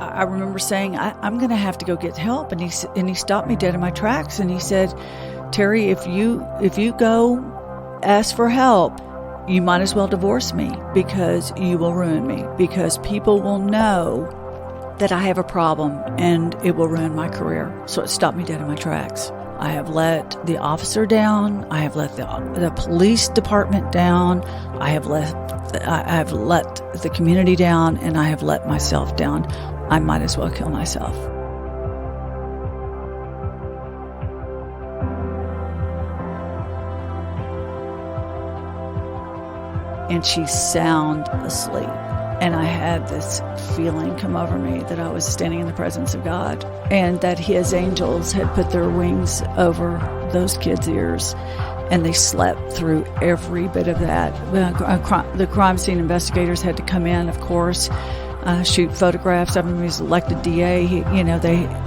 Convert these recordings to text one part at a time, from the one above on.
I remember saying, I'm going to have to go get help. And he stopped me dead in my tracks. And he said, Terry, if you go ask for help, you might as well divorce me, because you will ruin me, because people will know that I have a problem and it will ruin my career. So it stopped me dead in my tracks. I have let the officer down. I have let the police department down. I have let the community down, and I have let myself down. I might as well kill myself. And she's sound asleep. And I had this feeling come over me that I was standing in the presence of God, and that his angels had put their wings over those kids' ears, and they slept through every bit of that. The crime scene investigators had to come in, of course, shoot photographs of him. He was elected DA.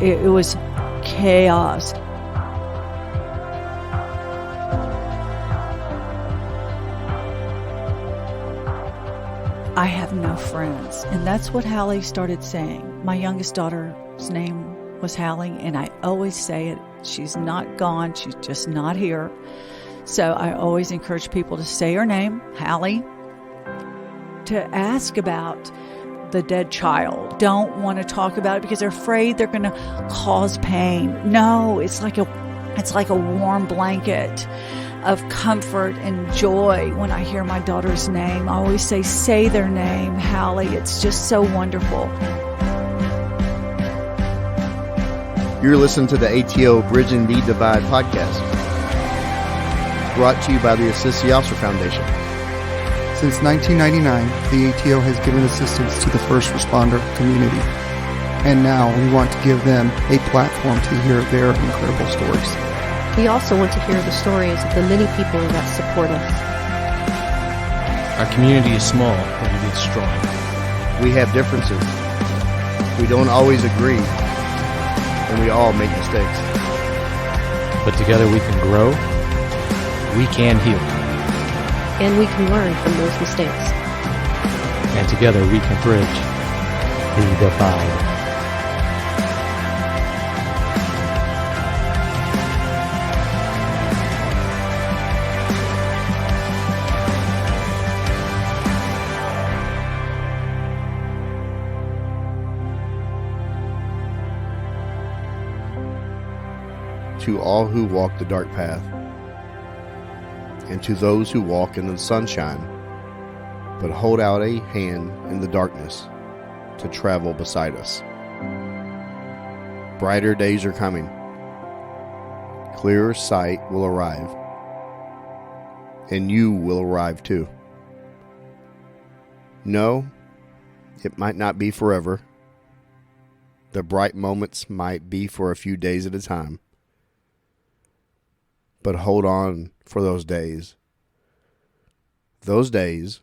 It was chaos. I have no friends. And that's what Hallie started saying. My youngest daughter's name was Hallie, and I always say it. She's not gone. She's just not here. So I always encourage people to say her name, Hallie, to ask about the dead child. Don't want to talk about it because they're afraid they're going to cause pain. No, it's like a warm blanket of comfort and joy when I hear my daughter's name. I always say their name, Hallie. It's just so wonderful. You're listening to the ATO Bridging the Divide podcast, brought to you by the Assist the Officer Foundation. Since 1999, the ATO has given assistance to the first responder community. And now we want to give them a platform to hear their incredible stories. We also want to hear the stories of the many people that support us. Our community is small, but it is strong. We have differences. We don't always agree, and we all make mistakes. But together we can grow, we can heal. And we can learn from those mistakes. And together we can bridge the divide. To all who walk the dark path, and to those who walk in the sunshine, but hold out a hand in the darkness to travel beside us. Brighter days are coming. Clearer sight will arrive, and you will arrive too. No, it might not be forever. The bright moments might be for a few days at a time. But hold on for those days. Those days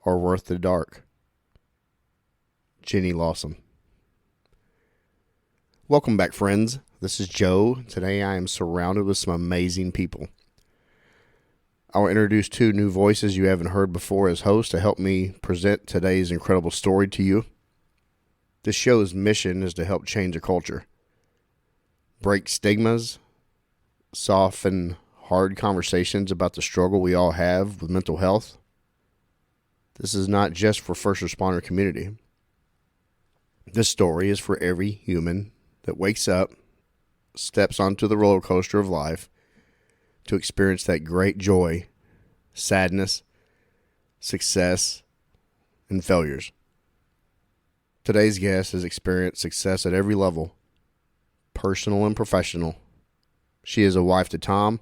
are worth the dark. Jenny Lawson. Welcome back, friends. This is Joe. Today I am surrounded with some amazing people. I will introduce two new voices you haven't heard before as hosts to help me present today's incredible story to you. This show's mission is to help change a culture, break stigmas, soften hard conversations about the struggle we all have with mental health. This is not just for first responder community. This story is for every human that wakes up, steps onto the roller coaster of life to experience that great joy, sadness, success, and failures. Today's guest has experienced success at every level, personal and professional. She is a wife to Tom.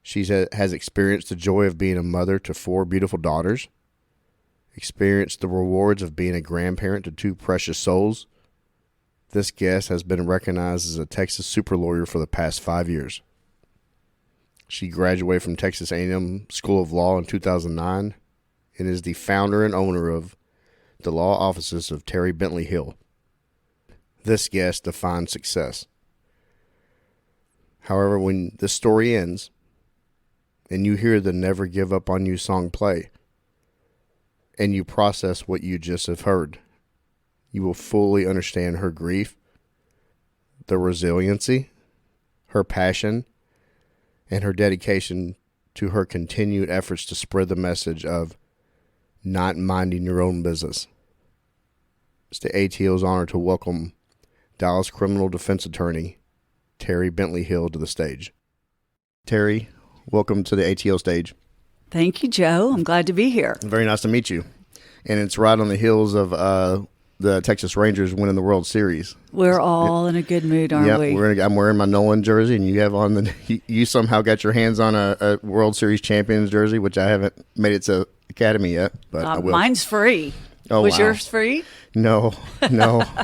She has experienced the joy of being a mother to 4 beautiful daughters, experienced the rewards of being a grandparent to 2 precious souls. This guest has been recognized as a Texas super lawyer for the past 5 years. She graduated from Texas A&M School of Law in 2009 and is the founder and owner of the law offices of Terry Bentley Hill. This guest defines success. However, when this story ends and you hear the Never Give Up on You song play and you process what you just have heard, you will fully understand her grief, the resiliency, her passion, and her dedication to her continued efforts to spread the message of not minding your own business. It's the ATO's honor to welcome Dallas criminal defense attorney Terry Bentley Hill to the stage. Terry, welcome to the ATO stage. Thank you, Joe. I'm glad to be here. Very nice to meet you. And it's right on the heels of the Texas Rangers winning the World Series. We're all in a good mood, aren't we? I'm wearing my Nolan jersey, and you have on you somehow got your hands on a World Series champions jersey, which I haven't made it to Academy yet, but I will. Mine's free. Oh, Was wow. yours free? No.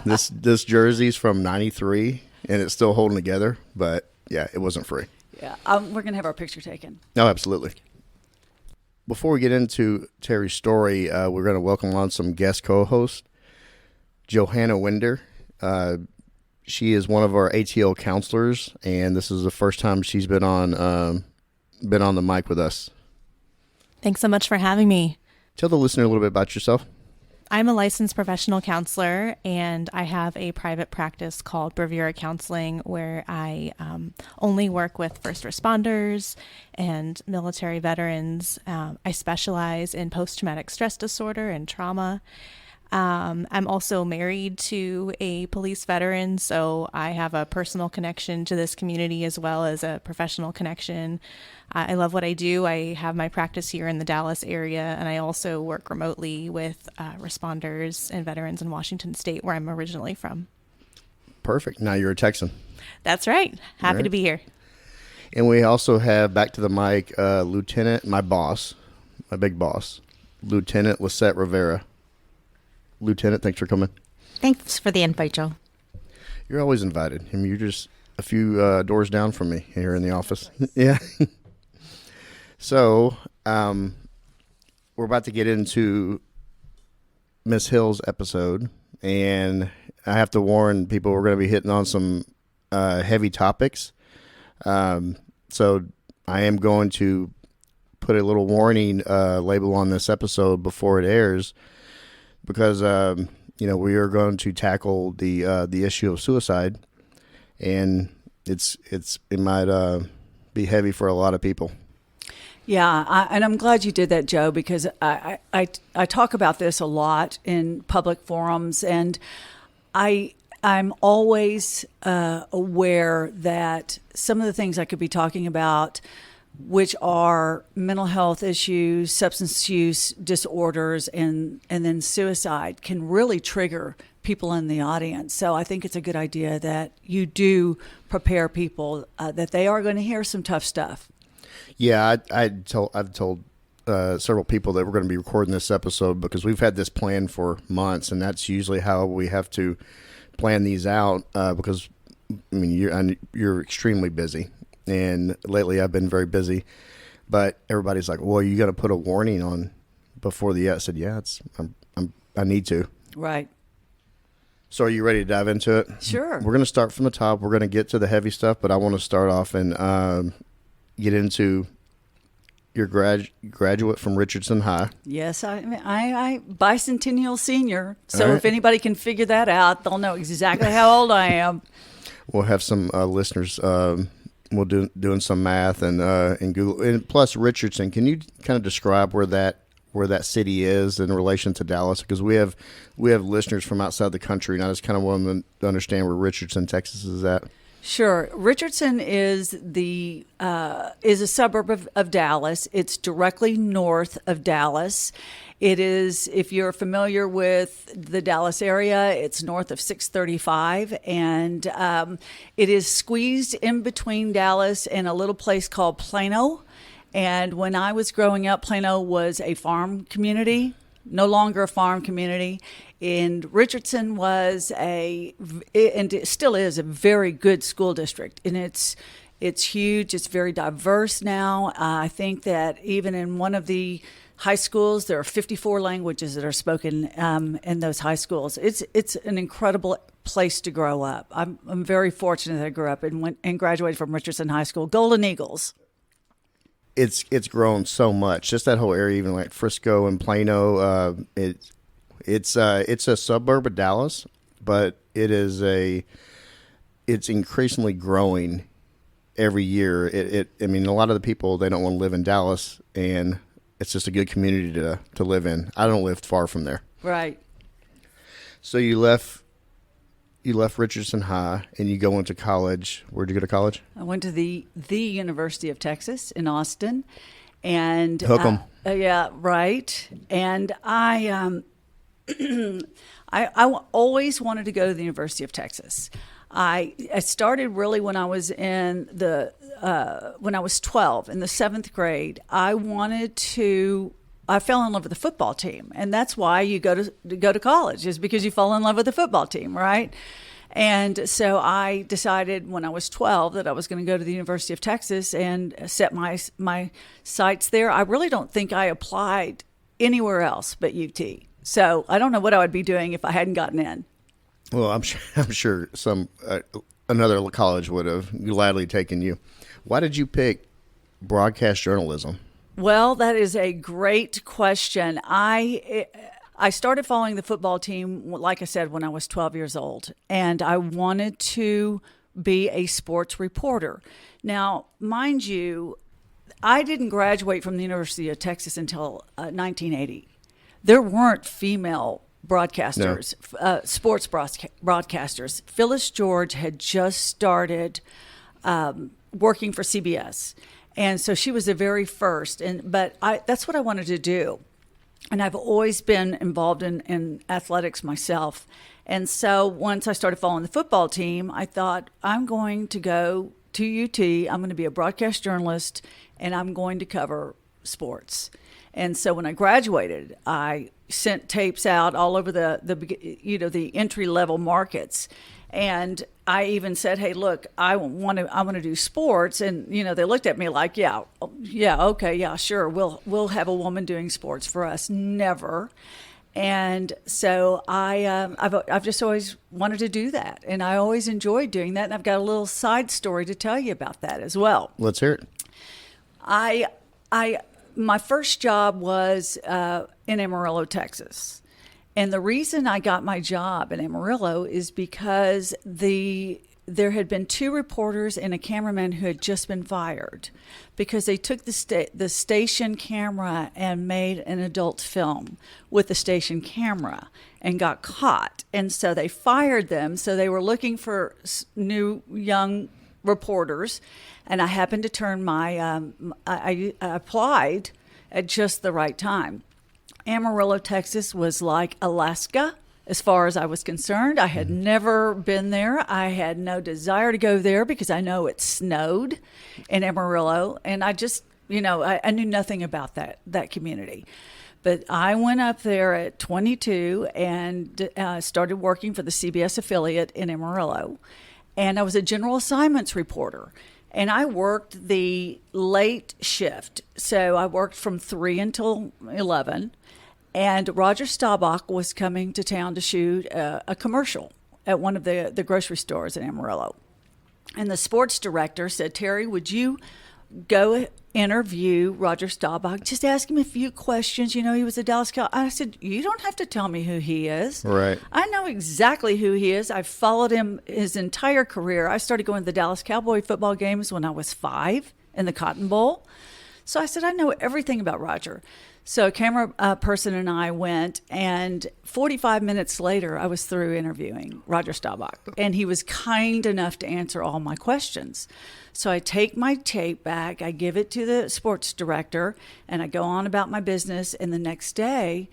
This jersey's from '93, and it's still holding together. But yeah, it wasn't free. Yeah, we're gonna have our picture taken. No, absolutely. Before we get into Terry's story, we're going to welcome on some guest co-hosts. Johanna Winder. She is one of our ATO counselors, and this is the first time she's been on the mic with us. Thanks so much for having me. Tell the listener a little bit about yourself. I'm a licensed professional counselor, and I have a private practice called Bravura Counseling, where I only work with first responders and military veterans. I specialize in post-traumatic stress disorder and trauma. I'm also married to a police veteran, so I have a personal connection to this community as well as a professional connection. I love what I do. I have my practice here in the Dallas area, and I also work remotely with responders and veterans in Washington State, where I'm originally from. Perfect. Now you're a Texan. That's right. Happy to be here. And we also have back to the mic Lieutenant, my big boss, Lieutenant Lisette Rivera. Lieutenant, thanks for coming. Thanks for the invite, Joe. You're always invited. I mean, you're just a few doors down from me here in the office. Yeah. So, we're about to get into Miss Hill's episode, and I have to warn people we're going to be hitting on some heavy topics. So I am going to put a little warning label on this episode before it airs, because we are going to tackle the issue of suicide, and it might be heavy for a lot of people. Yeah, and I'm glad you did that, Joe, because I talk about this a lot in public forums, and I'm always aware that some of the things I could be talking about, which are mental health issues, substance use disorders, and then suicide, can really trigger people in the audience. So I think it's a good idea that you do prepare people that they are going to hear some tough stuff. Yeah, I've told several people that we're going to be recording this episode because we've had this planned for months, and that's usually how we have to plan these out because, I mean, you're extremely busy. And lately I've been very busy, but everybody's like, well, you got to put a warning on before the, I said, yeah, I need to. Right. So are you ready to dive into it? Sure. We're going to start from the top. We're going to get to the heavy stuff, but I want to start off and get into your graduate from Richardson High. Yes, I bicentennial senior. So All right. If anybody can figure that out, they'll know exactly how old I am. We'll have some listeners. We'll doing some math and Google, and plus Richardson. Can you kind of describe where that city is in relation to Dallas? Because we have listeners from outside the country, and I just kind of want them to understand where Richardson, Texas, is at. Sure. Richardson is a suburb of Dallas. It's directly north of Dallas. It is, if you're familiar with the Dallas area, it's north of 635, and it is squeezed in between Dallas and a little place called Plano. And when I was growing up, Plano was a farm community, no longer a farm community. And Richardson was and it still is, a very good school district. And it's huge. It's very diverse now. I think that even in one of the high schools, there are 54 languages that are spoken in those high schools. It's an incredible place to grow up. I'm very fortunate that I grew up and graduated from Richardson High School, Golden Eagles. It's grown so much. Just that whole area, even like Frisco and Plano. It's a suburb of Dallas, but it's increasingly growing every year. I mean, a lot of the people, they don't want to live in Dallas, and it's just a good community to live in. I don't live far from there. Right. So you left Richardson High, and you go into college. Where'd you go to college? I went to the University of Texas in Austin, and Hook 'em. Yeah, right. And I always wanted to go to the University of Texas. I started really when I was when I was 12 in the 7th grade. I fell in love with the football team, and that's why you go to college, is because you fall in love with the football team, right? And so I decided when I was 12 that I was going to go to the University of Texas and set my sights there. I really don't think I applied anywhere else but UT. So I don't know what I would be doing if I hadn't gotten in. Well, I'm sure another college would have gladly taken you. Why did you pick broadcast journalism? Well, that is a great question. I started following the football team, like I said, when I was 12 years old, and I wanted to be a sports reporter. Now, mind you, I didn't graduate from the University of Texas until 1980. There weren't female broadcasters, sports broadcasters. Phyllis George had just started working for CBS, and so she was the very first. But that's what I wanted to do, and I've always been involved in athletics myself. And so once I started following the football team, I thought, I'm going to go to UT. I'm going to be a broadcast journalist, and I'm going to cover sports. And so when I graduated, I sent tapes out all over the entry level markets, and I even said, "Hey, look, I want to do sports." And they looked at me like, "Yeah, okay, yeah, sure, we'll have a woman doing sports for us." Never. And so I've just always wanted to do that, and I always enjoyed doing that. And I've got a little side story to tell you about that as well. Let's hear it. My first job was in Amarillo, Texas. And the reason I got my job in Amarillo is because there had been 2 reporters and a cameraman who had just been fired because they took the station camera and made an adult film with the station camera and got caught. And so they fired them. So they were looking for new young reporters, and I happened to turn I applied at just the right time. Amarillo, Texas was like Alaska as far as I was concerned. I had never been there. I had no desire to go there because I know it snowed in Amarillo, and I just, I knew nothing about that community. But I went up there at 22 and started working for the CBS affiliate in Amarillo. And I was a general assignments reporter. And I worked the late shift. So I worked from 3 until 11. And Roger Staubach was coming to town to shoot a commercial at one of the grocery stores in Amarillo. And the sports director said, "Terry, would you go interview Roger Staubach? Just ask him a few questions. He was a Dallas Cowboy." I said, "You don't have to tell me who he is. Right. I know exactly who he is. I've followed him his entire career. I started going to the Dallas Cowboy football games when I was 5 in the Cotton Bowl." So I said, "I know everything about Roger." So a camera person and I went, and 45 minutes later, I was through interviewing Roger Staubach, and he was kind enough to answer all my questions. So I take my tape back, I give it to the sports director, and I go on about my business. And the next day,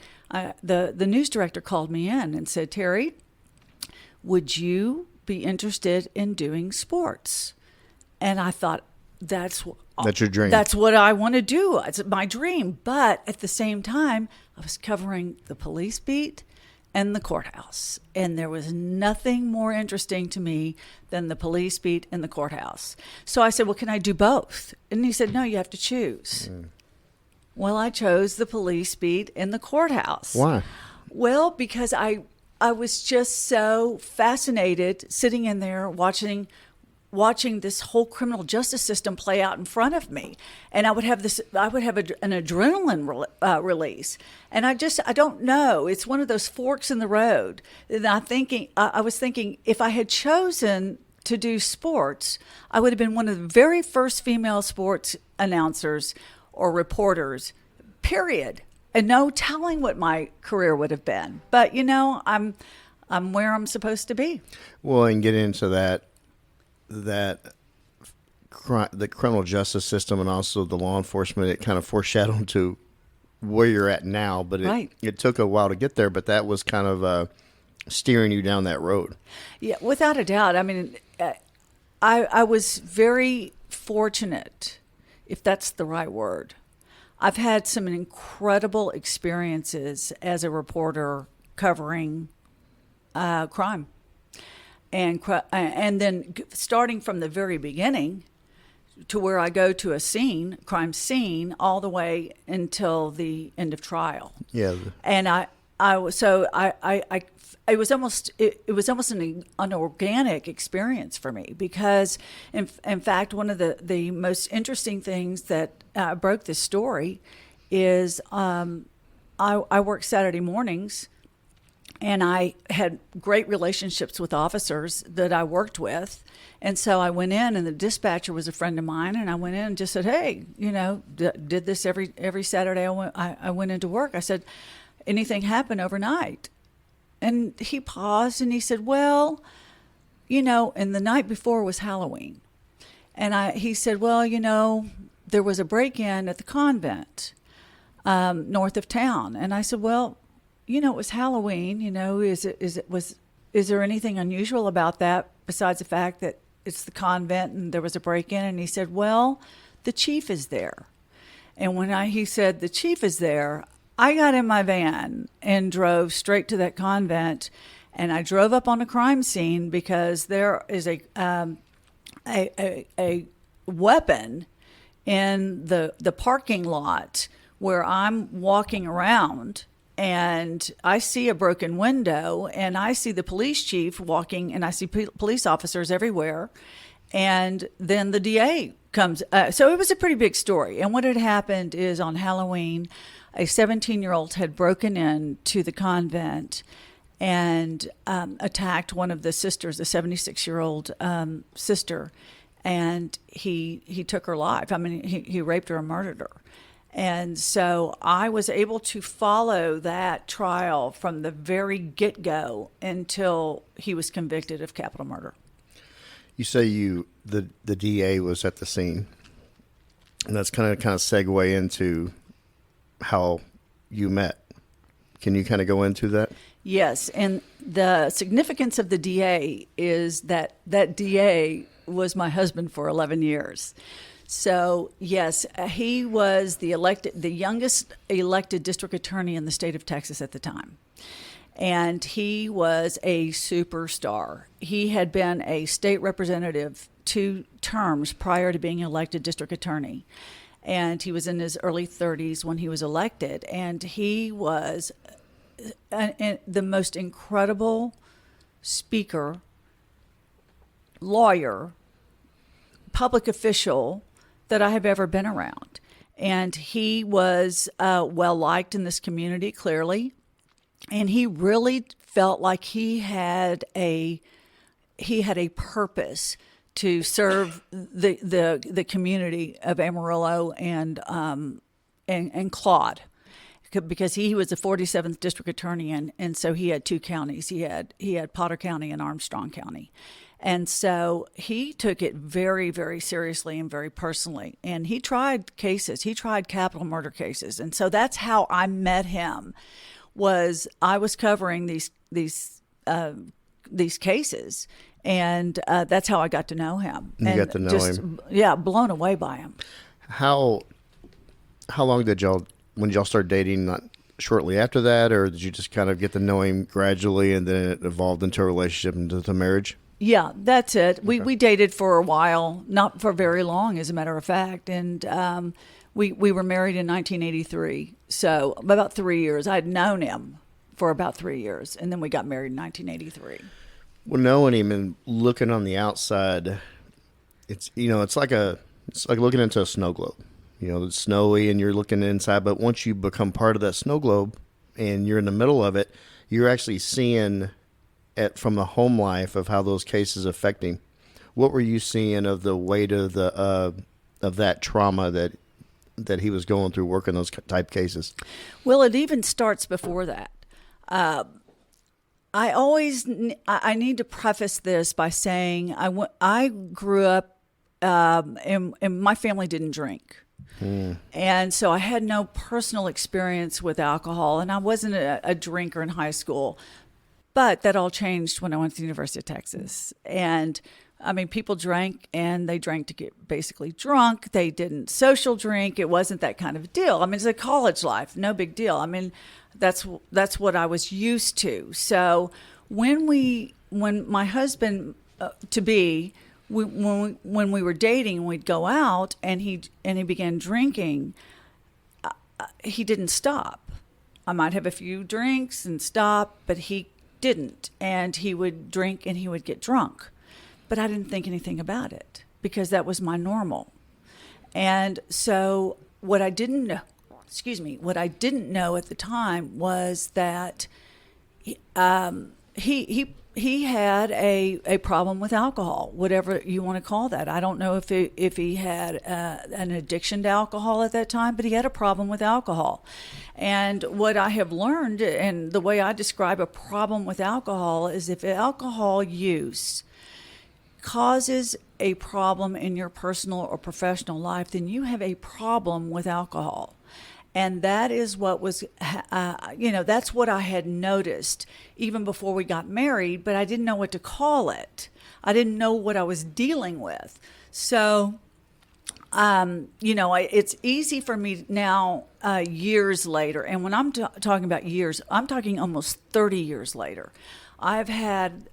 the news director called me in and said, "Terry, would you be interested in doing sports?" And I thought, that's your dream. That's what I want to do. It's my dream. But at the same time, I was covering the police beat and the courthouse. And there was nothing more interesting to me than the police beat and the courthouse. So I said, "Well, can I do both?" And he said, "No, you have to choose." Well, I chose the police beat and the courthouse. Why? Well, because I was just so fascinated sitting in there watching watching this whole criminal justice system play out in front of me. And I would have an adrenaline release. And I don't know. It's one of those forks in the road. And I was thinking, if I had chosen to do sports, I would have been one of the very first female sports announcers or reporters, period. And no telling what my career would have been. But, I'm where I'm supposed to be. Well, and get into the criminal justice system and also the law enforcement, it kind of foreshadowed to where you're at now. But it took a while to get there, but that was kind of steering you down that road. Yeah, without a doubt. I mean, I was very fortunate, if that's the right word. I've had some incredible experiences as a reporter covering crime. And then starting from the very beginning to where I go to a crime scene, all the way until the end of trial. Yeah. And it was almost an organic experience for me, because in fact, one of the most interesting things that broke this story is I worked Saturday mornings, and I had great relationships with officers that I worked with. And so I went in, and the dispatcher was a friend of mine, and I went in and just said, hey, did this every Saturday I went into work. I said, anything happen overnight? And he paused and he said, well, and the night before was Halloween. And he said, well, there was a break-in at the convent north of town. And I said, well, it was Halloween. Is there anything unusual about that besides the fact that it's the convent and there was a break-in? And he said, well, the chief is there. And when he said the chief is there, I got in my van and drove straight to that convent, and I drove up on a crime scene because there is a weapon in the parking lot where I'm walking around, and I see a broken window, and I see the police chief walking, and I see police officers everywhere, and then the DA comes. So it was a pretty big story. And what had happened is, on Halloween, a 17-year-old had broken into the convent and attacked one of the sisters, a 76-year-old sister, and he took her life. I mean, he raped her and murdered her. And so I was able to follow that trial from the very get-go until he was convicted of capital murder. You say the DA was at the scene, and that's kind of segue into how you met. Can you kind of go into that? Yes, and the significance of the DA is that DA was my husband for 11 years. So, yes, he was the youngest elected district attorney in the state of Texas at the time. And he was a superstar. He had been a state representative 2 terms prior to being elected district attorney. And he was in his early 30s when he was elected. And he was the most incredible speaker, lawyer, public official that I have ever been around. And he was well-liked in this community, clearly. And he really felt like he had a purpose to serve the community of Amarillo and Claude, because he was the 47th district attorney, and so he had 2 counties. He had Potter County and Armstrong County. And so he took it very, very seriously and very personally. And he tried cases. He tried capital murder cases. And so that's how I met him. I was covering these cases, and that's how I got to know him. Got to know him. Yeah, blown away by him. How long when y'all started dating? Not shortly after that, or did you just kind of get to know him gradually, and then it evolved into a relationship, into marriage? Yeah, that's it. Okay. We dated for a while, not for very long, as a matter of fact, and we were married in 1983. So about 3 years. I had known him for about 3 years, and then we got married in 1983. Well, knowing him and looking on the outside, it's it's like looking into a snow globe. It's snowy and you're looking inside, but once you become part of that snow globe and you're in the middle of it, you're actually seeing it from the home life of how those cases affect him. What were you seeing of the weight of that trauma that he was going through working those type cases? Well, it even starts before that. I need to preface this by saying I grew up and my family didn't drink. And so I had no personal experience with alcohol, and I wasn't a drinker in high school. But that all changed when I went to the University of Texas. And I mean, people drank, and they drank to get basically drunk. They didn't social drink. It wasn't that kind of a deal. I mean, it's a college life, no big deal. I mean, that's what I was used to. So when my husband to be, when we were dating, we'd go out, and he began drinking. He didn't stop. I might have a few drinks and stop, but he didn't. And he would drink and he would get drunk. But I didn't think anything about it because that was my normal. And so what I didn't know at the time was that he had a problem with alcohol, whatever you want to call that. I don't know if he had an addiction to alcohol at that time, but he had a problem with alcohol. And what I have learned, and the way I describe a problem with alcohol, is if alcohol use causes a problem in your personal or professional life, then you have a problem with alcohol. And that is what was, that's what I had noticed even before we got married, but I didn't know what to call it. I didn't know what I was dealing with. So, it's easy for me now, years later. And when I'm talking about years, I'm talking almost 30 years later. I've had,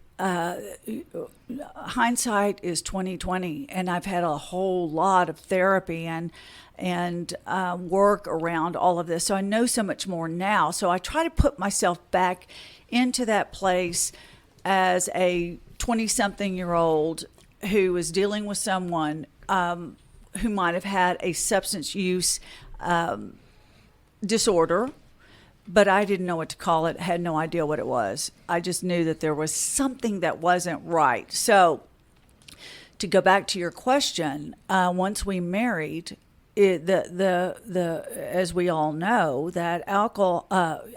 hindsight is 20/20, and I've had a whole lot of therapy and work around all of this. So I know so much more now. So I try to put myself back into that place as a 20-something-year-old who is dealing with someone who might have had a substance use disorder, but I didn't know what to call it, had no idea what it was. I just knew that there was something that wasn't right. So to go back to your question, once we married, as we all know, that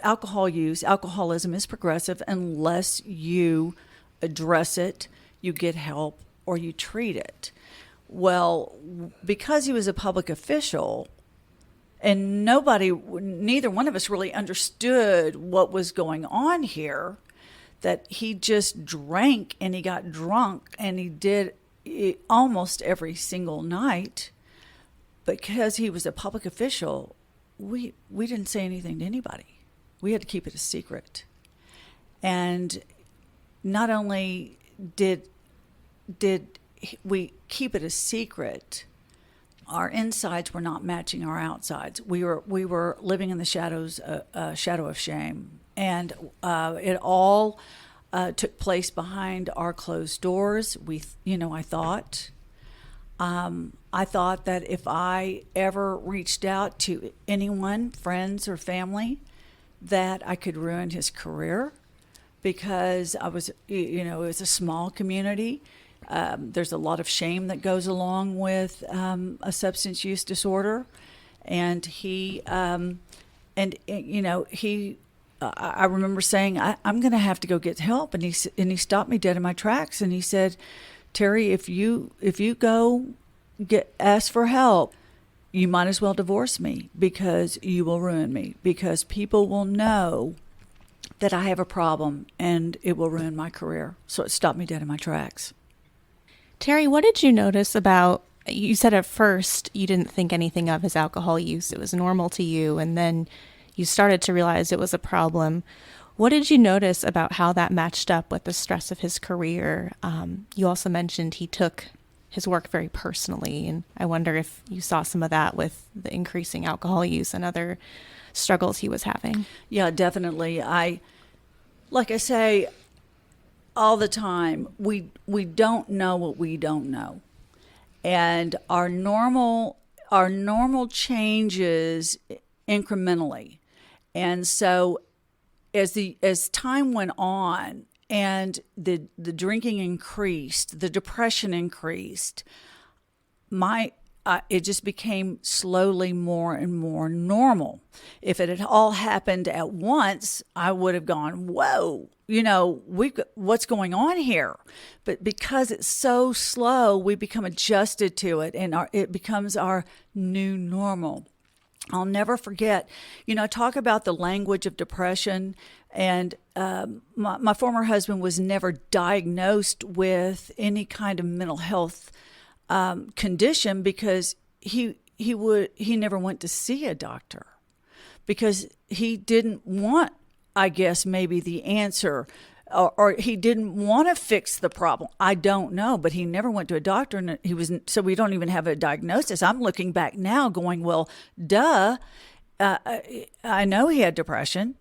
alcoholism is progressive unless you address it, you get help, or you treat it. Well, because he was a public official, and neither one of us really understood what was going on here, that he just drank and he got drunk, and he did it almost every single night. Because he was a public official, we didn't say anything to anybody. We had to keep it a secret. And not only did we keep it a secret, our insides were not matching our outsides. We were living in the shadow of shame, and it all took place behind our closed doors. I thought that if I ever reached out to anyone, friends or family, that I could ruin his career, because I was, it was a small community. There's a lot of shame that goes along with a substance use disorder, and I remember saying, I'm going to have to go get help, and he stopped me dead in my tracks, and he said, Terry, if you go ask for help, you might as well divorce me, because you will ruin me, because people will know that I have a problem and it will ruin my career. So it stopped me dead in my tracks. Terry, what did you notice about, you said at first you didn't think anything of his alcohol use. It was normal to you, and then you started to realize it was a problem. What did you notice about how that matched up with the stress of his career? You also mentioned he took his work very personally, and I wonder if you saw some of that with the increasing alcohol use and other struggles he was having. Yeah, definitely. Like I say all the time, we don't know what we don't know. and our normal changes incrementally. And so as time went on and the drinking increased, the depression increased, it just became slowly more and more normal. If it had all happened at once, I would have gone, whoa, what's going on here? But because it's so slow, we become adjusted to it, and it becomes our new normal. I'll never forget, talk about the language of depression. And my former husband was never diagnosed with any kind of mental health condition because he never went to see a doctor because he didn't want, I guess, maybe the answer, or he didn't want to fix the problem. I don't know, but he never went to a doctor, and so we don't even have a diagnosis. I'm looking back now going, well, duh, I know he had depression.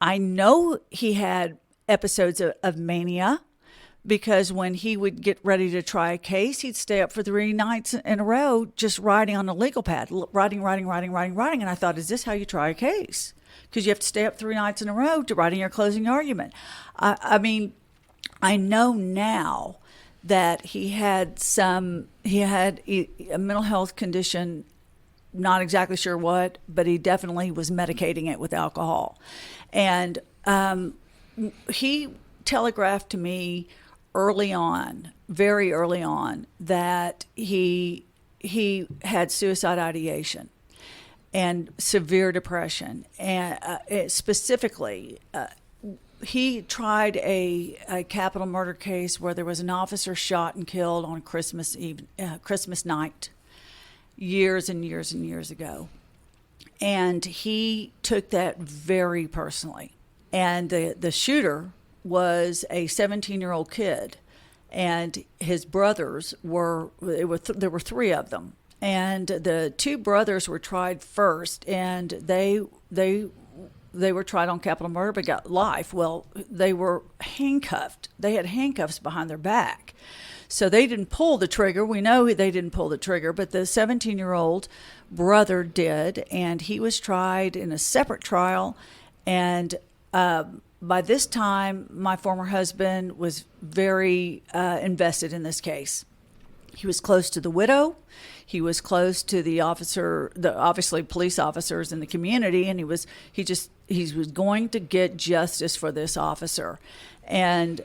I know he had episodes of mania, because when he would get ready to try a case, he'd stay up for 3 nights in a row just writing on a legal pad, writing. And I thought, is this how you try a case? Because you have to stay up 3 nights in a row to writing your closing argument. I mean, I know now that he had a mental health condition, not exactly sure what, but he definitely was medicating it with alcohol. And he telegraphed to me very early on, that he had suicide ideation and severe depression. And specifically, he tried a capital murder case where there was an officer shot and killed on Christmas night, years and years and years ago. And he took that very personally. And the shooter was a 17-year-old kid, and his brothers there were 3 of them, and the 2 brothers were tried first, and they were tried on capital murder but got life. Well, they were handcuffed. They had handcuffs behind their back, so they didn't pull the trigger. We know they didn't pull the trigger, but the 17-year-old brother did, and he was tried in a separate trial. And by this time, my former husband was very invested in this case. He was close to the widow. He was close to the obviously police officers in the community, and he was going to get justice for this officer. And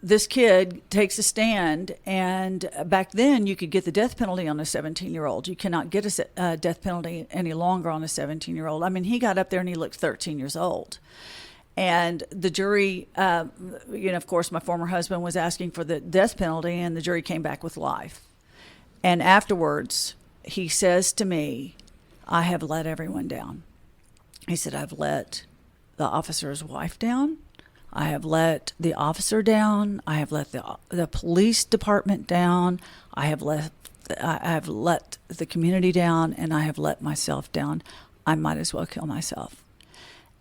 this kid takes a stand, and back then you could get the death penalty on a 17-year-old. You cannot get a death penalty any longer on a 17-year-old. I mean, he got up there and he looked 13 years old. And the jury, of course, my former husband was asking for the death penalty, and the jury came back with life. And afterwards, he says to me, I have let everyone down. He said, I've let the officer's wife down. I have let the officer down. I have let the police department down. I have let the community down, and I have let myself down. I might as well kill myself.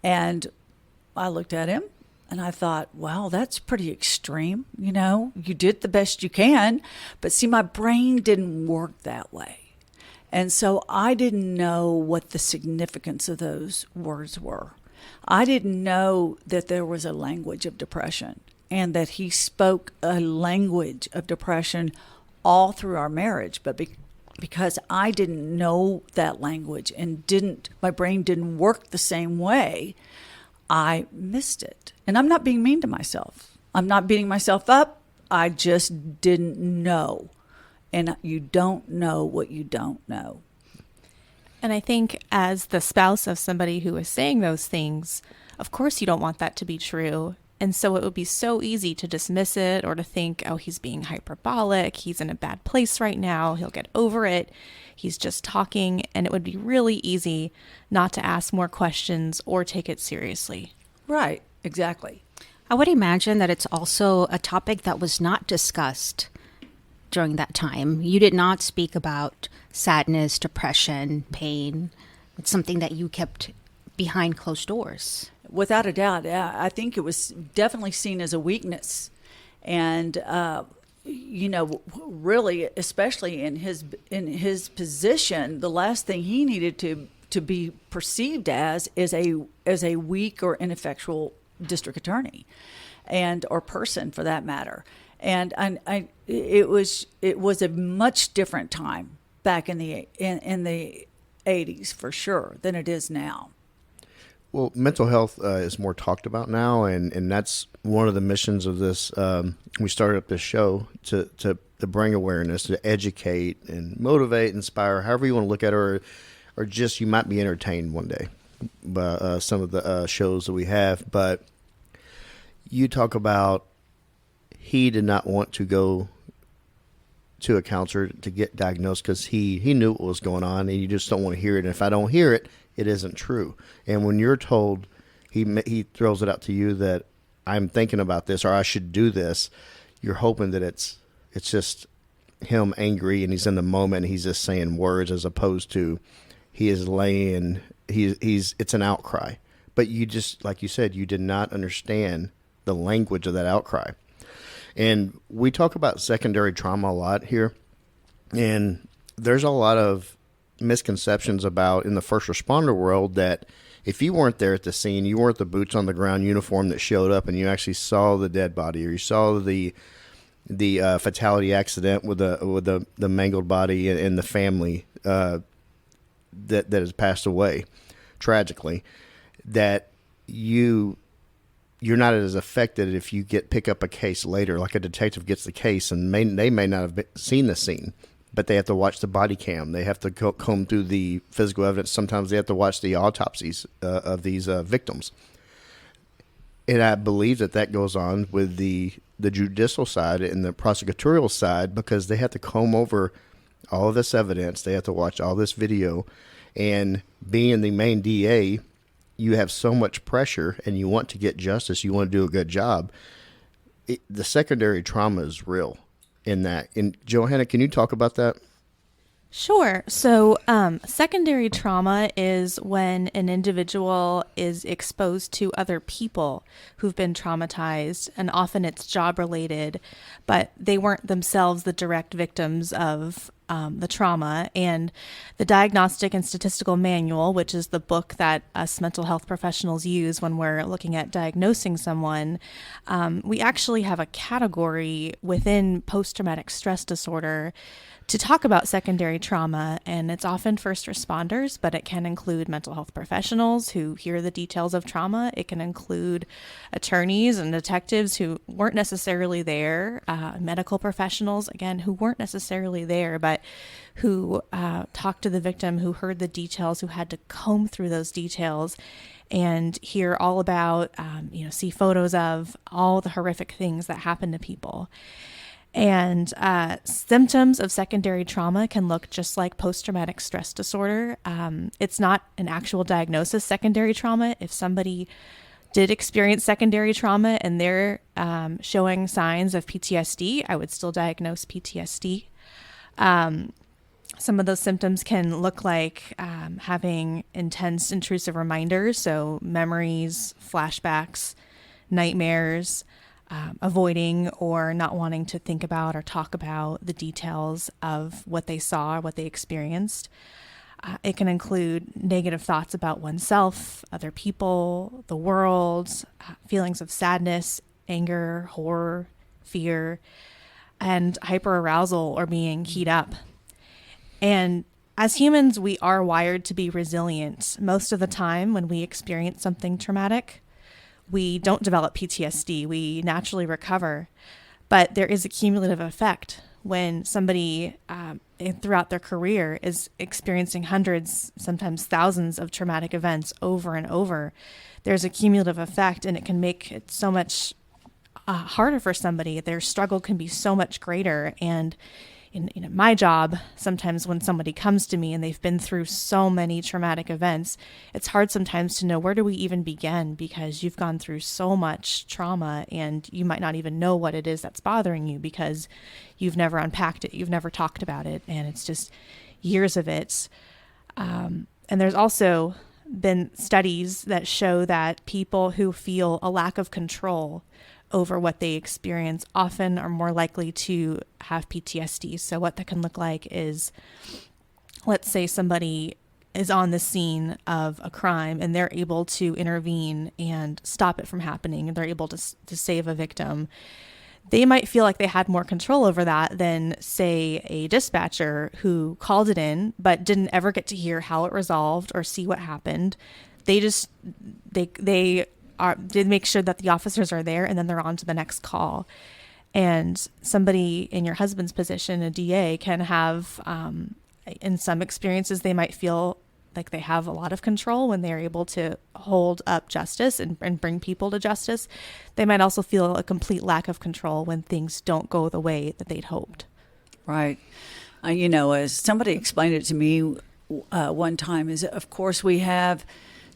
And I looked at him and I thought, wow, that's pretty extreme. You did the best you can. But see, my brain didn't work that way. And so I didn't know what the significance of those words were. I didn't know that there was a language of depression, and that he spoke a language of depression all through our marriage. But because I didn't know that language and my brain didn't work the same way, I missed it. And I'm not being mean to myself. I'm not beating myself up. I just didn't know. And you don't know what you don't know. And I think as the spouse of somebody who is saying those things, of course you don't want that to be true. And so it would be so easy to dismiss it, or to think, oh, he's being hyperbolic. He's in a bad place right now. He'll get over it. He's just talking. And it would be really easy not to ask more questions or take it seriously. Right. Exactly. I would imagine that it's also a topic that was not discussed during that time. You did not speak about sadness, depression, pain. It's something that you kept behind closed doors. Without a doubt. I think it was definitely seen as a weakness. And really, especially in his position, the last thing he needed to be perceived as is a weak or ineffectual district attorney, or person for that matter. And it was a much different time back in the 80s for sure than it is now. Well, mental health is more talked about now, and that's one of the missions of this. We started up this show to bring awareness, to educate and motivate, inspire, however you want to look at it, or just you might be entertained one day by some of the shows that we have. But you talk about he did not want to go to a counselor to get diagnosed because he knew what was going on, and you just don't want to hear it. And if I don't hear it, it isn't true. And when you're told, he throws it out to you that I'm thinking about this or I should do this, you're hoping that it's just him angry and he's in the moment and he's just saying words, as opposed to he is laying, it's an outcry. But you just, like you said, you did not understand the language of that outcry. And we talk about secondary trauma a lot here, and there's a lot of misconceptions about in the first responder world that if you weren't there at the scene, you weren't the boots on the ground uniform that showed up and you actually saw the dead body, or you saw the fatality accident with the mangled body and the family that has passed away tragically, that you're not as affected if you pick up a case later, like a detective gets the case and they may not have seen the scene, but they have to watch the body cam. They have to comb through the physical evidence. Sometimes they have to watch the autopsies of these victims. And I believe that goes on with the judicial side and the prosecutorial side, because they have to comb over all of this evidence. They have to watch all this video. And being the main DA, you have so much pressure and you want to get justice. You want to do a good job. The secondary trauma is real in that. And Johanna, can you talk about that? Sure. So secondary trauma is when an individual is exposed to other people who've been traumatized, and often it's job related, but they weren't themselves the direct victims of the trauma. And the Diagnostic and Statistical Manual, which is the book that us mental health professionals use when we're looking at diagnosing someone, we actually have a category within post-traumatic stress disorder to talk about secondary trauma, and it's often first responders, but it can include mental health professionals who hear the details of trauma. It can include attorneys and detectives who weren't necessarily there, medical professionals, again, who weren't necessarily there, but who talked to the victim, who heard the details, who had to comb through those details and hear all about, see photos of all the horrific things that happen to people. And symptoms of secondary trauma can look just like post-traumatic stress disorder. It's not an actual diagnosis, secondary trauma. If somebody did experience secondary trauma and they're showing signs of PTSD, I would still diagnose PTSD. Some of those symptoms can look like having intense intrusive reminders, so memories, flashbacks, nightmares, avoiding or not wanting to think about or talk about the details of what they saw, what they experienced. It can include negative thoughts about oneself, other people, the world, feelings of sadness, anger, horror, fear, and hyperarousal or being keyed up. And as humans, we are wired to be resilient. Most of the time when we experience something traumatic, we don't develop PTSD. We naturally recover. But there is a cumulative effect when somebody throughout their career is experiencing hundreds, sometimes thousands of traumatic events over and over. There's a cumulative effect, and it can make it so much harder for somebody. Their struggle can be so much greater. And in my job, sometimes when somebody comes to me and they've been through so many traumatic events, it's hard sometimes to know where do we even begin, because you've gone through so much trauma and you might not even know what it is that's bothering you because you've never unpacked it, you've never talked about it, and it's just years of it. And there's also been studies that show that people who feel a lack of control over what they experience often are more likely to have PTSD. So what that can look like is, let's say somebody is on the scene of a crime and they're able to intervene and stop it from happening, and they're able to save a victim. They might feel like they had more control over that than, say, a dispatcher who called it in but didn't ever get to hear how it resolved or see what happened. They make sure that the officers are there, and then they're on to the next call. And somebody in your husband's position, a DA, can have, in some experiences, they might feel like they have a lot of control when they're able to hold up justice and bring people to justice. They might also feel a complete lack of control when things don't go the way that they'd hoped. Right. As somebody explained it to me one time, is of course we have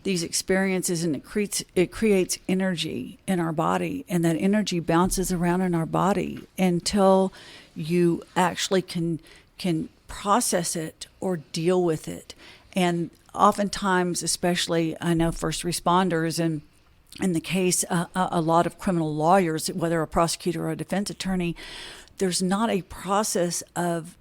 these experiences, and it creates energy in our body, and that energy bounces around in our body until you actually can process it or deal with it. And oftentimes, especially I know first responders, and in the case a lot of criminal lawyers, whether a prosecutor or a defense attorney, there's not a process of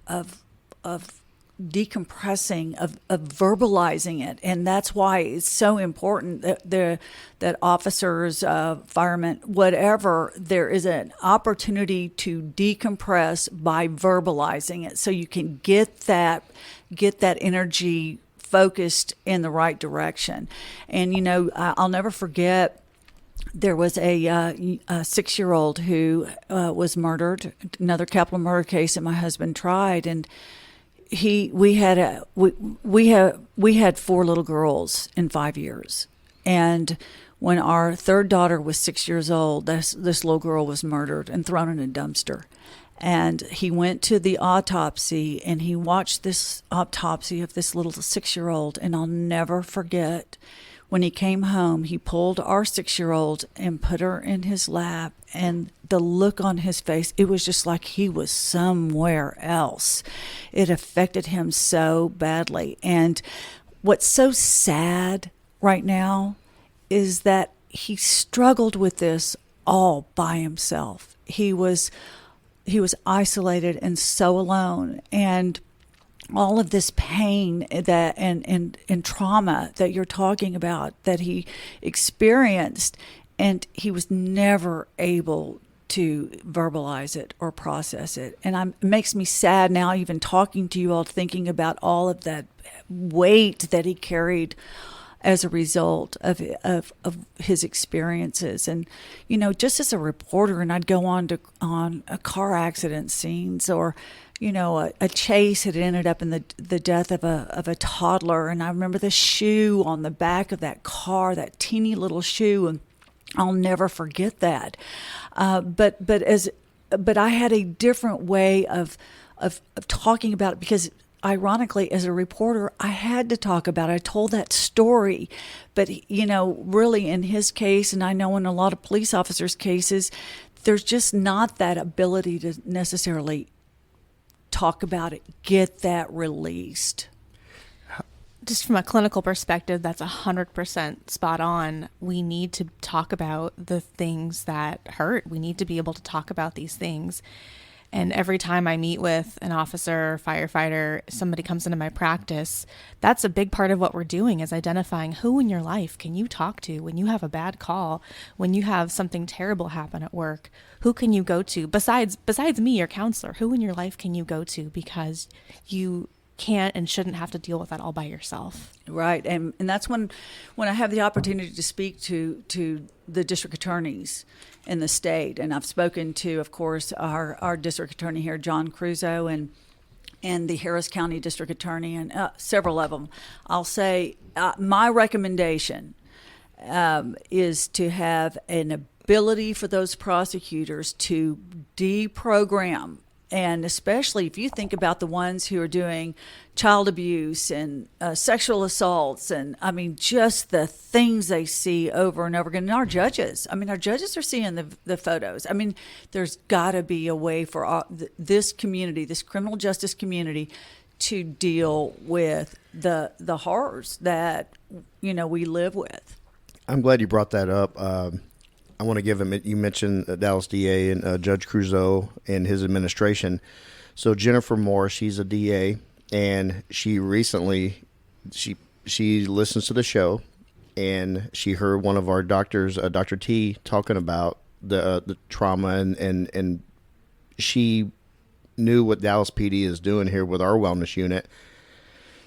decompressing, of verbalizing it. And that's why it's so important that officers, firemen, whatever, there is an opportunity to decompress by verbalizing it, so you can get that energy focused in the right direction. And I'll never forget, there was a 6-year-old who was murdered, another capital murder case that my husband tried, and we had 4 little girls in 5 years. And when our third daughter was 6 years old, this little girl was murdered and thrown in a dumpster. And he went to the autopsy, and he watched this autopsy of this little 6-year-old. And I'll never forget, when he came home, he pulled our 6-year-old and put her in his lap, and the look on his face, it was just like he was somewhere else. It affected him so badly. And what's so sad right now is that he struggled with this all by himself. He was isolated and so alone, and all of this pain that and trauma that you're talking about that he experienced, and he was never able to verbalize it or process it. And it makes me sad now, even talking to you all, thinking about all of that weight that he carried as a result of his experiences. And just as a reporter, and I'd go on a car accident scenes, or a chase had ended up in the death of a toddler, and I remember the shoe on the back of that car, that teeny little shoe, and I'll never forget that. But I had a different way of talking about it, because ironically, as a reporter, I had to talk about it. I told that story. But, really in his case, and I know in a lot of police officers' cases, there's just not that ability to necessarily talk about it, get that released. Just from a clinical perspective, that's 100% spot on. We need to talk about the things that hurt. We need to be able to talk about these things. And every time I meet with an officer, firefighter, somebody comes into my practice, that's a big part of what we're doing, is identifying who in your life can you talk to when you have a bad call, when you have something terrible happen at work. Who can you go to besides me, your counselor? Who in your life can you go to, because you can't and shouldn't have to deal with that all by yourself. Right. And that's when I have the opportunity to speak to the district attorneys in the state. And I've spoken to, of course, our district attorney here, John Cruzo, and the Harris County district attorney, and several of them. I'll say my recommendation is to have an ability for those prosecutors to deprogram. And especially if you think about the ones who are doing child abuse and sexual assaults, and just the things they see over and over again. And our judges are seeing the photos. There's got to be a way for this community, this criminal justice community, to deal with the horrors that we live with. I'm glad you brought that up. I want to give him. You mentioned Dallas DA and Judge Crusoe and his administration. So Jennifer Moore, she's a DA, and she recently she listens to the show, and she heard one of our doctors, Dr. T, talking about the trauma, and she knew what Dallas PD is doing here with our wellness unit.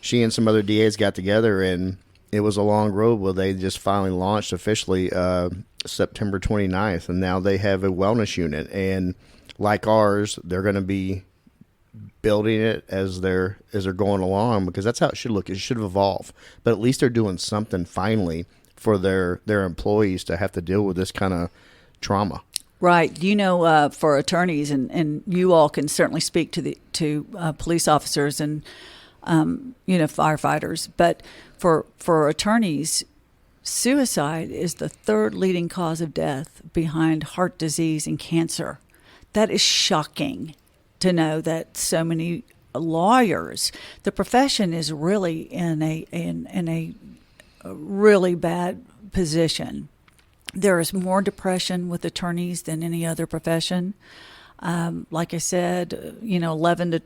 She and some other DAs got together, and it was a long road. Well, they just finally launched officially September 29th, and now they have a wellness unit. And like ours, they're going to be building it as they're going along, because that's how it should look. It should evolve. But at least they're doing something finally for their employees to have to deal with this kind of trauma. Right. For attorneys, and you all can certainly speak to police officers and firefighters, but for attorneys, suicide is the third leading cause of death behind heart disease and cancer. That is shocking to know that so many lawyers, the profession is really in a really bad position. There is more depression with attorneys than any other profession. Like I said, 11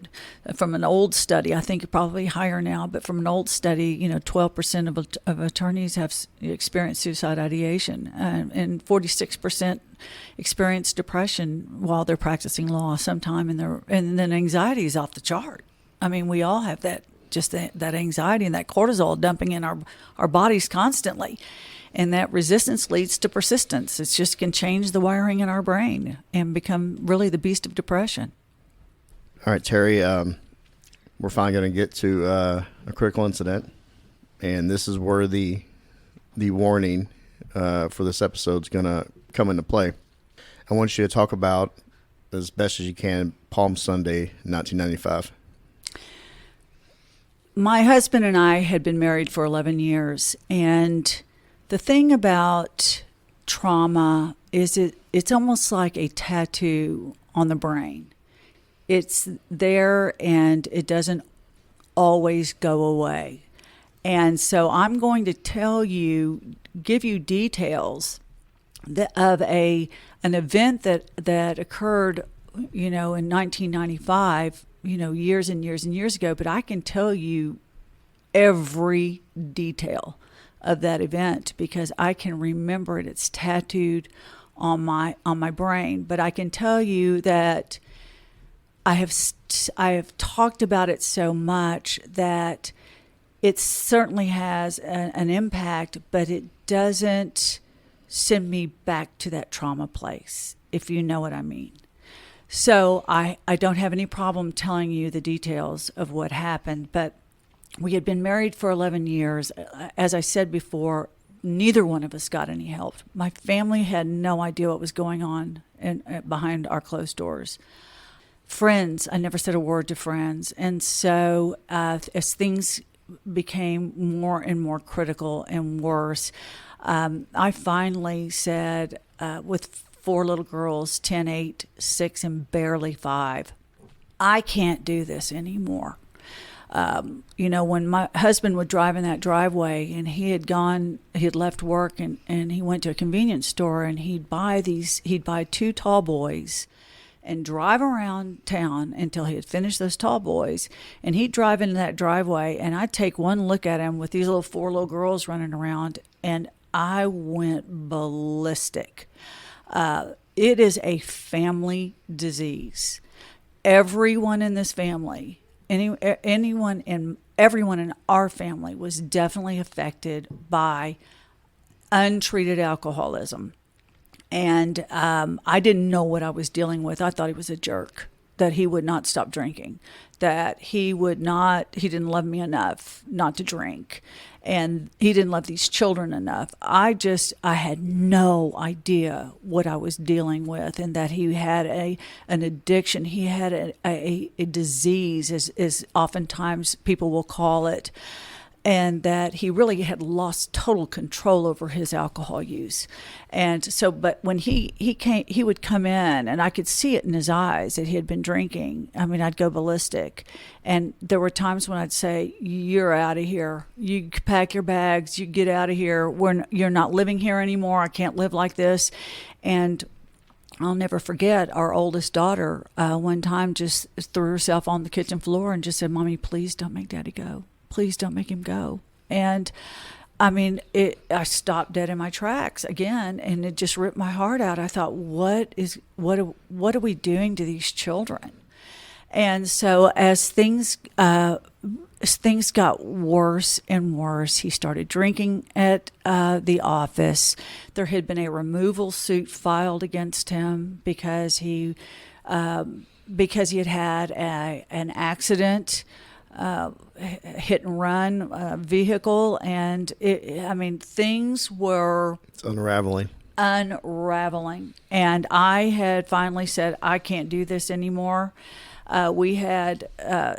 from an old study, I think probably higher now, but from an old study, 12% of attorneys have experienced suicide ideation, and 46% experience depression while they're practicing law sometime and then anxiety is off the chart. I mean, we all have that anxiety and that cortisol dumping in our bodies constantly. And that resistance leads to persistence. It just can change the wiring in our brain and become really the beast of depression. All right, Terry, we're finally going to get to a critical incident. And this is where the warning for this episode is going to come into play. I want you to talk about, as best as you can, Palm Sunday, 1995. My husband and I had been married for 11 years, and the thing about trauma is it's almost like a tattoo on the brain. It's there and it doesn't always go away. And so I'm going to give you details of an event that occurred, in 1995, years and years and years ago, but I can tell you every detail of that event because I can remember it. It's tattooed on my brain. But I can tell you that I have talked about it so much that it certainly has an impact, but it doesn't send me back to that trauma place, if you know what I mean. So I don't have any problem telling you the details of what happened, but we had been married for 11 years. As I said before, neither one of us got any help. My family had no idea what was going on behind our closed doors. Friends, I never said a word to friends. And so as things became more and more critical and worse, I finally said, with 4 little girls, 10, 8, 6, and barely 5, I can't do this anymore. When my husband would drive in that driveway and he had left work and he went to a convenience store and he'd buy 2 tall boys and drive around town until he had finished those tall boys. And he'd drive into that driveway and I'd take one look at him with these 4 little girls running around and I went ballistic. It is a family disease. Everyone in this family, everyone in our family was definitely affected by untreated alcoholism. And I didn't know what I was dealing with. I thought he was a jerk, that he would not stop drinking, that he didn't love me enough not to drink, and he didn't love these children enough. I had no idea what I was dealing with, and that he had an addiction. He had a disease, as oftentimes people will call it. and that he really had lost total control over his alcohol use. And so, but when he came, he would come in, and I could see it in his eyes that he had been drinking. I mean, I'd go ballistic. And there were times when I'd say, "You're out of here. You pack your bags. You get out of here. You're not living here anymore. I can't live like this." And I'll never forget our oldest daughter one time just threw herself on the kitchen floor and just said, "Mommy, please don't make Daddy go. Please don't make him go." And I mean, I stopped dead in my tracks again, and it just ripped my heart out. I thought, what are we doing to these children? And so as things got worse and worse, he started drinking at the office. There had been a removal suit filed against him because he had had an accident, hit and run vehicle, and things were It's unraveling. And I had finally said, I can't do this anymore. We had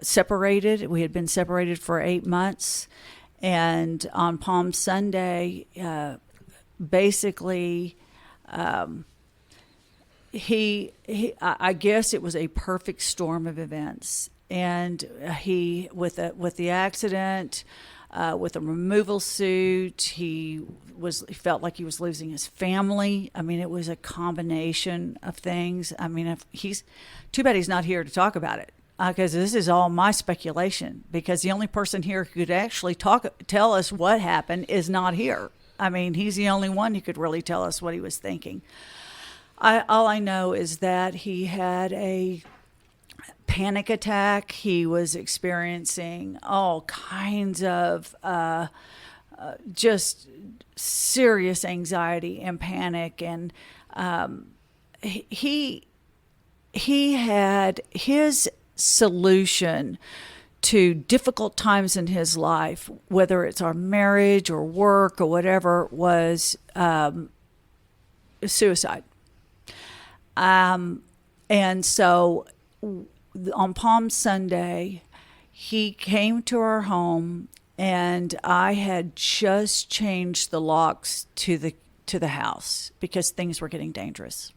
separated. We had been separated for 8 months, and on Palm Sunday, basically, I guess it was a perfect storm of events. And he, with the accident, with a removal suit, he felt like he was losing his family. I mean, it was a combination of things. I mean, too bad he's not here to talk about it, because this is all my speculation, because the only person here who could actually tell us what happened is not here. I mean, he's the only one who could really tell us what he was thinking. All I know is that he had a panic attack. He was experiencing all kinds of just serious anxiety and panic, and he had his solution to difficult times in his life, whether it's our marriage or work or whatever, was suicide. And so on Palm Sunday, he came to our home, and I had just changed the locks to the house because things were getting dangerous.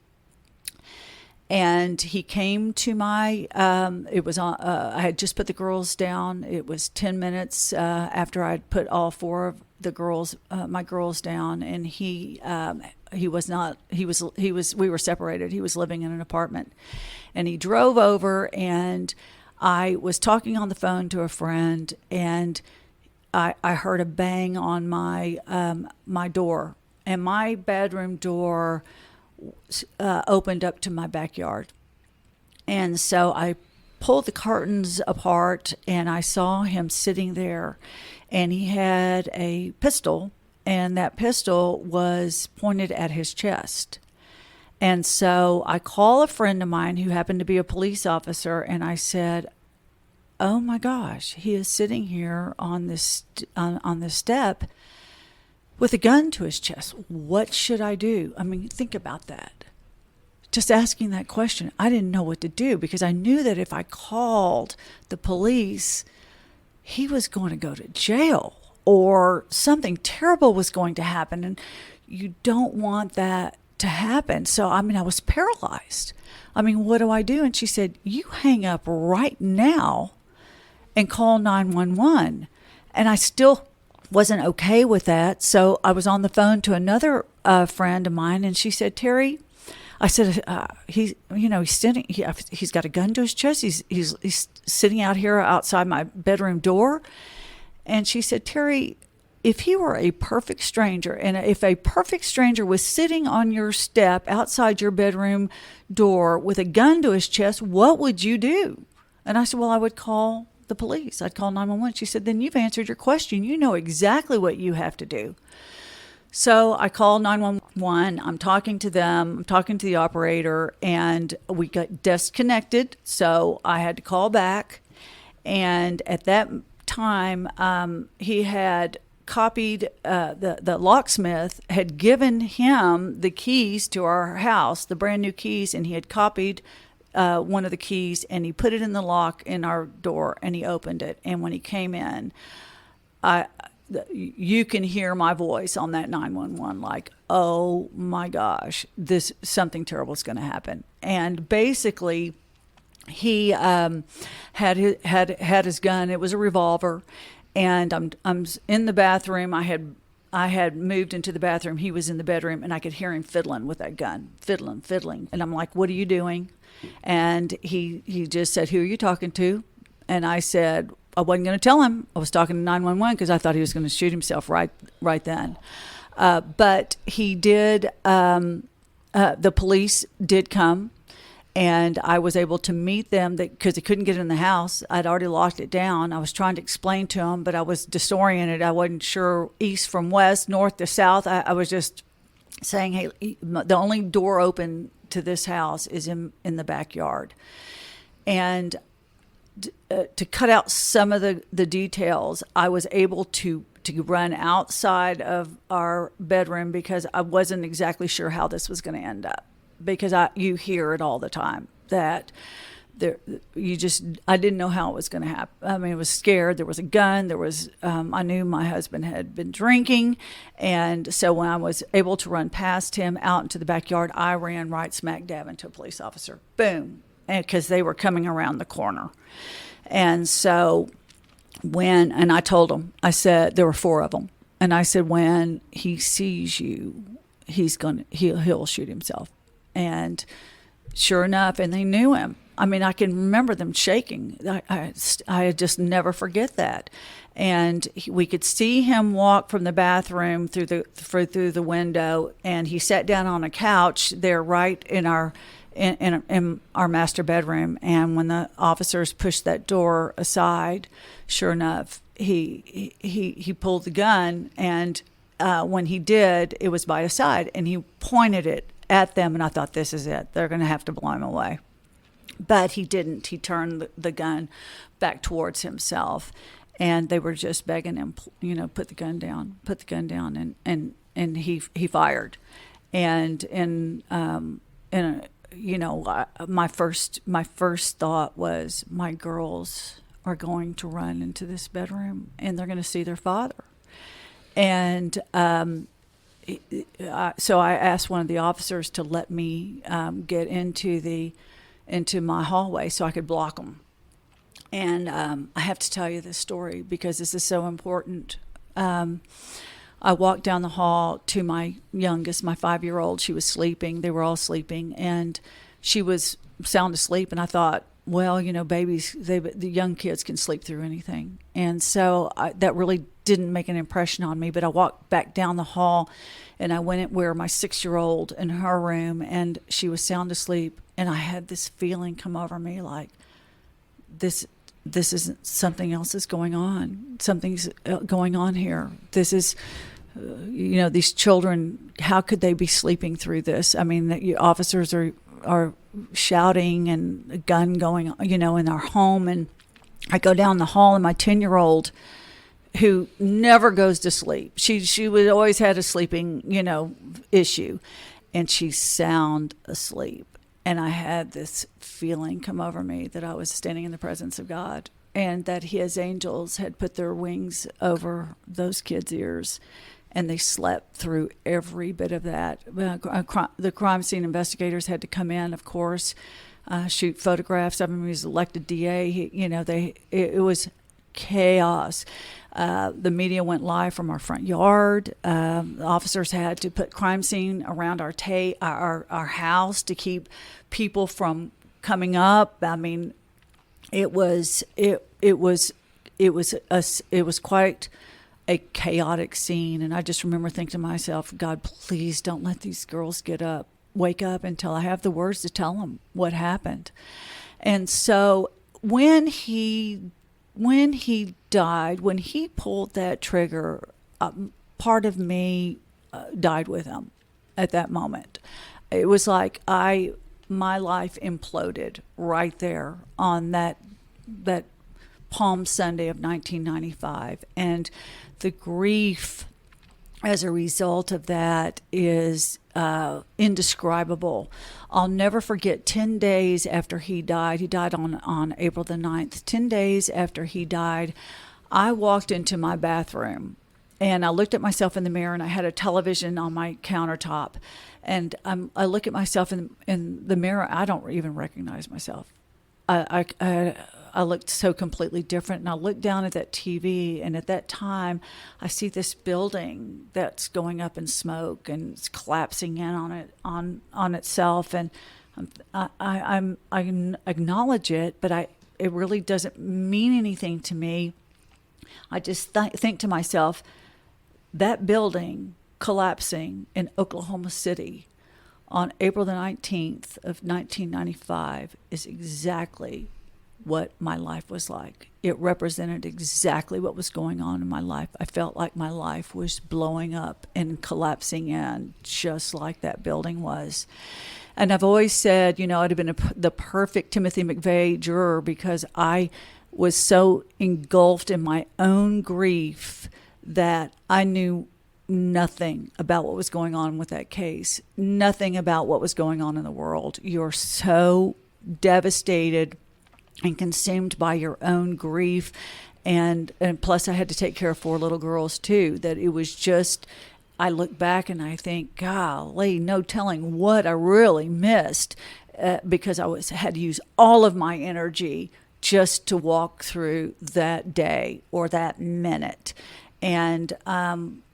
And he came to my, I had just put the girls down. It was 10 minutes after I'd put all four of the girls, my girls down, and we were separated. He was living in an apartment, and he drove over, and I was talking on the phone to a friend, and I heard a bang on my door, and my bedroom door opened up to my backyard. And so I pulled the curtains apart, and I saw him sitting there, and he had a pistol, and that pistol was pointed at his chest. And so I call a friend of mine who happened to be a police officer, and I said, "Oh my gosh, he is sitting here on this step with a gun to his chest. What should I do?" I mean, think about that. Just asking that question, I didn't know what to do, because I knew that if I called the police, he was going to go to jail or something terrible was going to happen. And you don't want that to happen. So, I mean, I was paralyzed. I mean, what do I do? And she said, "You hang up right now and call 911. And I still wasn't okay with that. So I was on the phone to another friend of mine, and she said, "Terry," I said, he's sitting. He's got a gun to his chest. He's sitting out here outside my bedroom door." And she said, "Terry, if he were a perfect stranger, and if a perfect stranger was sitting on your step outside your bedroom door with a gun to his chest, what would you do?" And I said, "Well, I would call the police. I'd call 911. She said, "Then you've answered your question. You know exactly what you have to do." So I called 911. I'm talking to them. I'm talking to the operator, and we got disconnected. So I had to call back. And at that time, he had copied, the locksmith had given him the keys to our house, the brand new keys, and he had copied one of the keys, and he put it in the lock in our door, and he opened it. And when he came in, you can hear my voice on that 911, like, oh my gosh, something terrible is going to happen. And basically, he had his gun. It was a revolver, and I'm in the bathroom. I had moved into the bathroom. He was in the bedroom, and I could hear him fiddling with that gun, fiddling. And I'm like, "What are you doing?" And he just said, "Who are you talking to?" And I said, I wasn't going to tell him. I was talking to 911 because I thought he was going to shoot himself right then. But he did. The police did come, and I was able to meet them because they couldn't get in the house. I'd already locked it down. I was trying to explain to them, but I was disoriented. I wasn't sure east from west, north to south. I was just saying, hey, the only door open to this house is in the backyard. And to cut out some of the details, I was able to run outside of our bedroom because I wasn't exactly sure how this was going to end up. Because you hear it all the time that I didn't know how it was going to happen. I mean, I was scared. There was a gun. There was I knew my husband had been drinking, and so when I was able to run past him out into the backyard, I ran right smack dab into a police officer. Boom. Because they were coming around the corner. And so and I told them, I said, there were 4 of them. And I said, when he sees you, he'll shoot himself. And sure enough, and they knew him. I mean, I can remember them shaking. I just never forget that. And we could see him walk from the bathroom through the window, and he sat down on a couch there right in our master bedroom. And when the officers pushed that door aside, sure enough, he pulled the gun, and when he did, it was by his side, and he pointed it at them, and I thought, this is it. They're going to have to blow him away. But he didn't. He turned the gun back towards himself, and they were just begging him, put the gun down, and he fired. And my first thought was, my girls are going to run into this bedroom, and they're going to see their father. And so I asked one of the officers to let me get into my hallway so I could block them. And I have to tell you this story because this is so important. I walked down the hall to my youngest, my 5-year-old. She was sleeping. They were all sleeping, and she was sound asleep. And I thought, well, babies, the young kids can sleep through anything. And so that really didn't make an impression on me. But I walked back down the hall, and I went where my 6-year-old in her room, and she was sound asleep. And I had this feeling come over me like, this isn't, something else is going on. Something's going on here. This is, these children, how could they be sleeping through this? I mean, the officers are shouting and a gun going, in our home. And I go down the hall, and my 10-year-old, who never goes to sleep, she would always had a sleeping, issue, and she's sound asleep. And I had this feeling come over me that I was standing in the presence of God, and that his angels had put their wings over those kids' ears, and they slept through every bit of that. The crime scene investigators had to come in, of course, shoot photographs of him. He was elected DA. It was chaos. The media went live from our front yard. The officers had to put crime scene around our house to keep people from coming up. I mean, it was quite a chaotic scene. And I just remember thinking to myself, God, please don't let these girls wake up until I have the words to tell them what happened. And so when he died, when he pulled that trigger, part of me died with him at that moment. It was like my life imploded right there on that Palm Sunday of 1995. And the grief as a result of that is indescribable. I'll never forget 10 days after he died on April the 9th, 10 days after he died, I walked into my bathroom and I looked at myself in the mirror, and I had a television on my countertop. And I look at myself in the mirror. I don't even recognize myself. I looked so completely different. And I looked down at that TV, and at that time, I see this building that's going up in smoke and it's collapsing in on itself. And I acknowledge it, but it really doesn't mean anything to me. I just think to myself, that building collapsing in Oklahoma City on April the 19th of 1995 is exactly what my life was like. It represented exactly what was going on in my life. I felt like my life was blowing up and collapsing in, just like that building was. And I've always said, I'd have been the perfect Timothy McVeigh juror, because I was so engulfed in my own grief that I knew nothing about what was going on with that case, nothing about what was going on in the world. You're so devastated and consumed by your own grief. And plus I had to take care of 4 little girls too, that it was just, I look back and I think, golly, no telling what I really missed, because had to use all of my energy just to walk through that day or that minute. And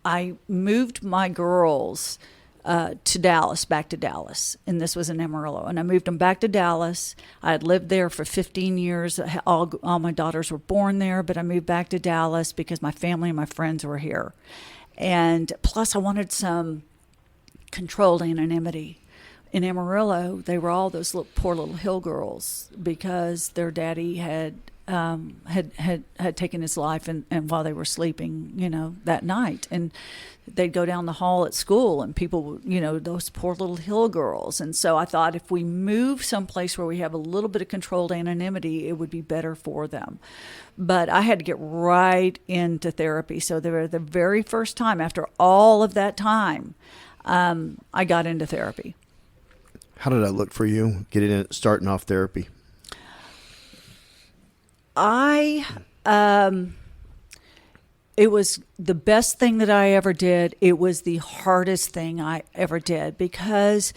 I moved my girls to Dallas, back to Dallas. And this was in Amarillo. And I moved them back to Dallas. I had lived there for 15 years. All my daughters were born there, but I moved back to Dallas because my family and my friends were here. And plus I wanted some controlled anonymity. In Amarillo, they were all those poor little hill girls, because their daddy had taken his life and while they were sleeping, that night. And they'd go down the hall at school, and people, those poor little hill girls. And so I thought, if we move someplace where we have a little bit of controlled anonymity, it would be better for them. But I had to get right into therapy. So the very first time, after all of that time, I got into therapy. How did that look for you, starting off therapy? It was the best thing that I ever did. It was the hardest thing I ever did, because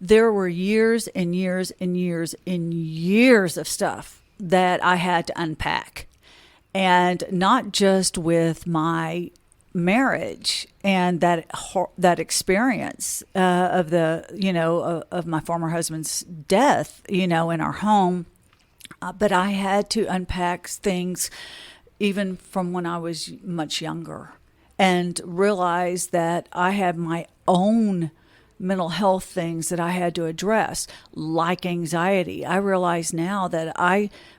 there were years and years and years and years of stuff that I had to unpack. And not just with my marriage and that experience of of my former husband's death, in our home, but I had to unpack things even from when I was much younger, and realize that I had my own mental health things that I had to address, like anxiety. I realize now that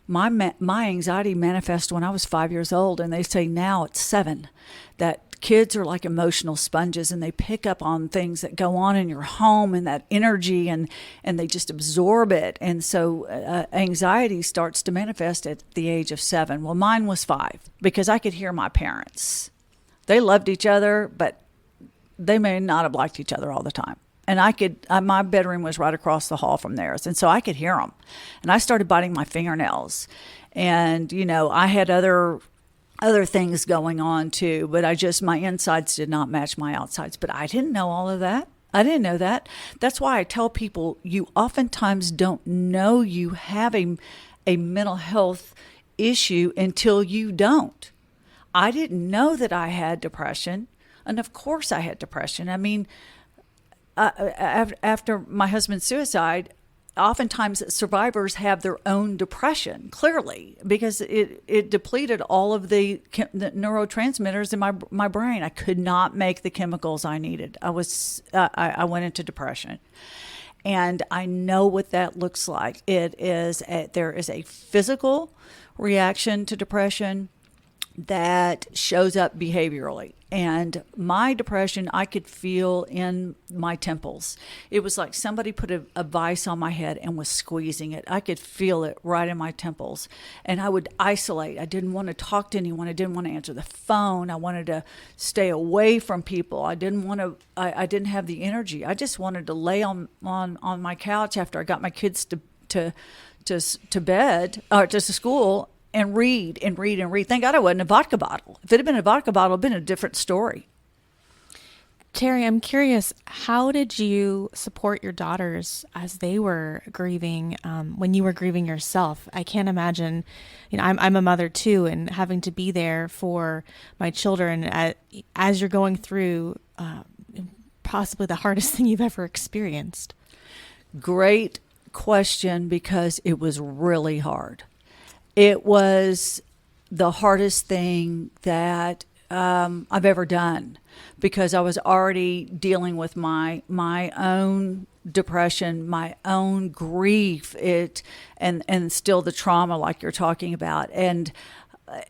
my anxiety manifested when I was 5 years old, and they say now it's 7, that kids are like emotional sponges, and they pick up on things that go on in your home and that energy, and they just absorb it. And so anxiety starts to manifest at the age of 7. Well, mine was 5, because I could hear my parents. They loved each other, but they may not have liked each other all the time. And my bedroom was right across the hall from theirs. And so I could hear them. And I started biting my fingernails. And, I had other things going on too, but my insides did not match my outsides. But I didn't know all of that. I didn't know that. That's why I tell people, you oftentimes don't know you have a mental health issue until you don't. I didn't know that I had depression. And of course I had depression. I mean, after my husband's suicide, oftentimes survivors have their own depression, clearly, because it depleted all of the neurotransmitters in my brain. I could not make the chemicals I needed. I went into depression. And I know what that looks like. There is a physical reaction to depression that shows up behaviorally. And my depression, I could feel in my temples. It was like somebody put a vice on my head and was squeezing it. I could feel it right in my temples. And I would isolate. I didn't want to talk to anyone. I didn't want to answer the phone. I wanted to stay away from people. I didn't have the energy. I just wanted to lay on my couch after I got my kids to bed or to school, and read and read and read. Thank God it wasn't a vodka bottle. If it had been a vodka bottle, it'd been a different story. Terry, I'm curious, how did you support your daughters as they were grieving, when you were grieving yourself? I can't imagine, I'm a mother too, and having to be there for my children as you're going through possibly the hardest thing you've ever experienced. Great question, because it was really hard. It was the hardest thing that I've ever done, because I was already dealing with my own depression, my own grief, and still the trauma like you're talking about. And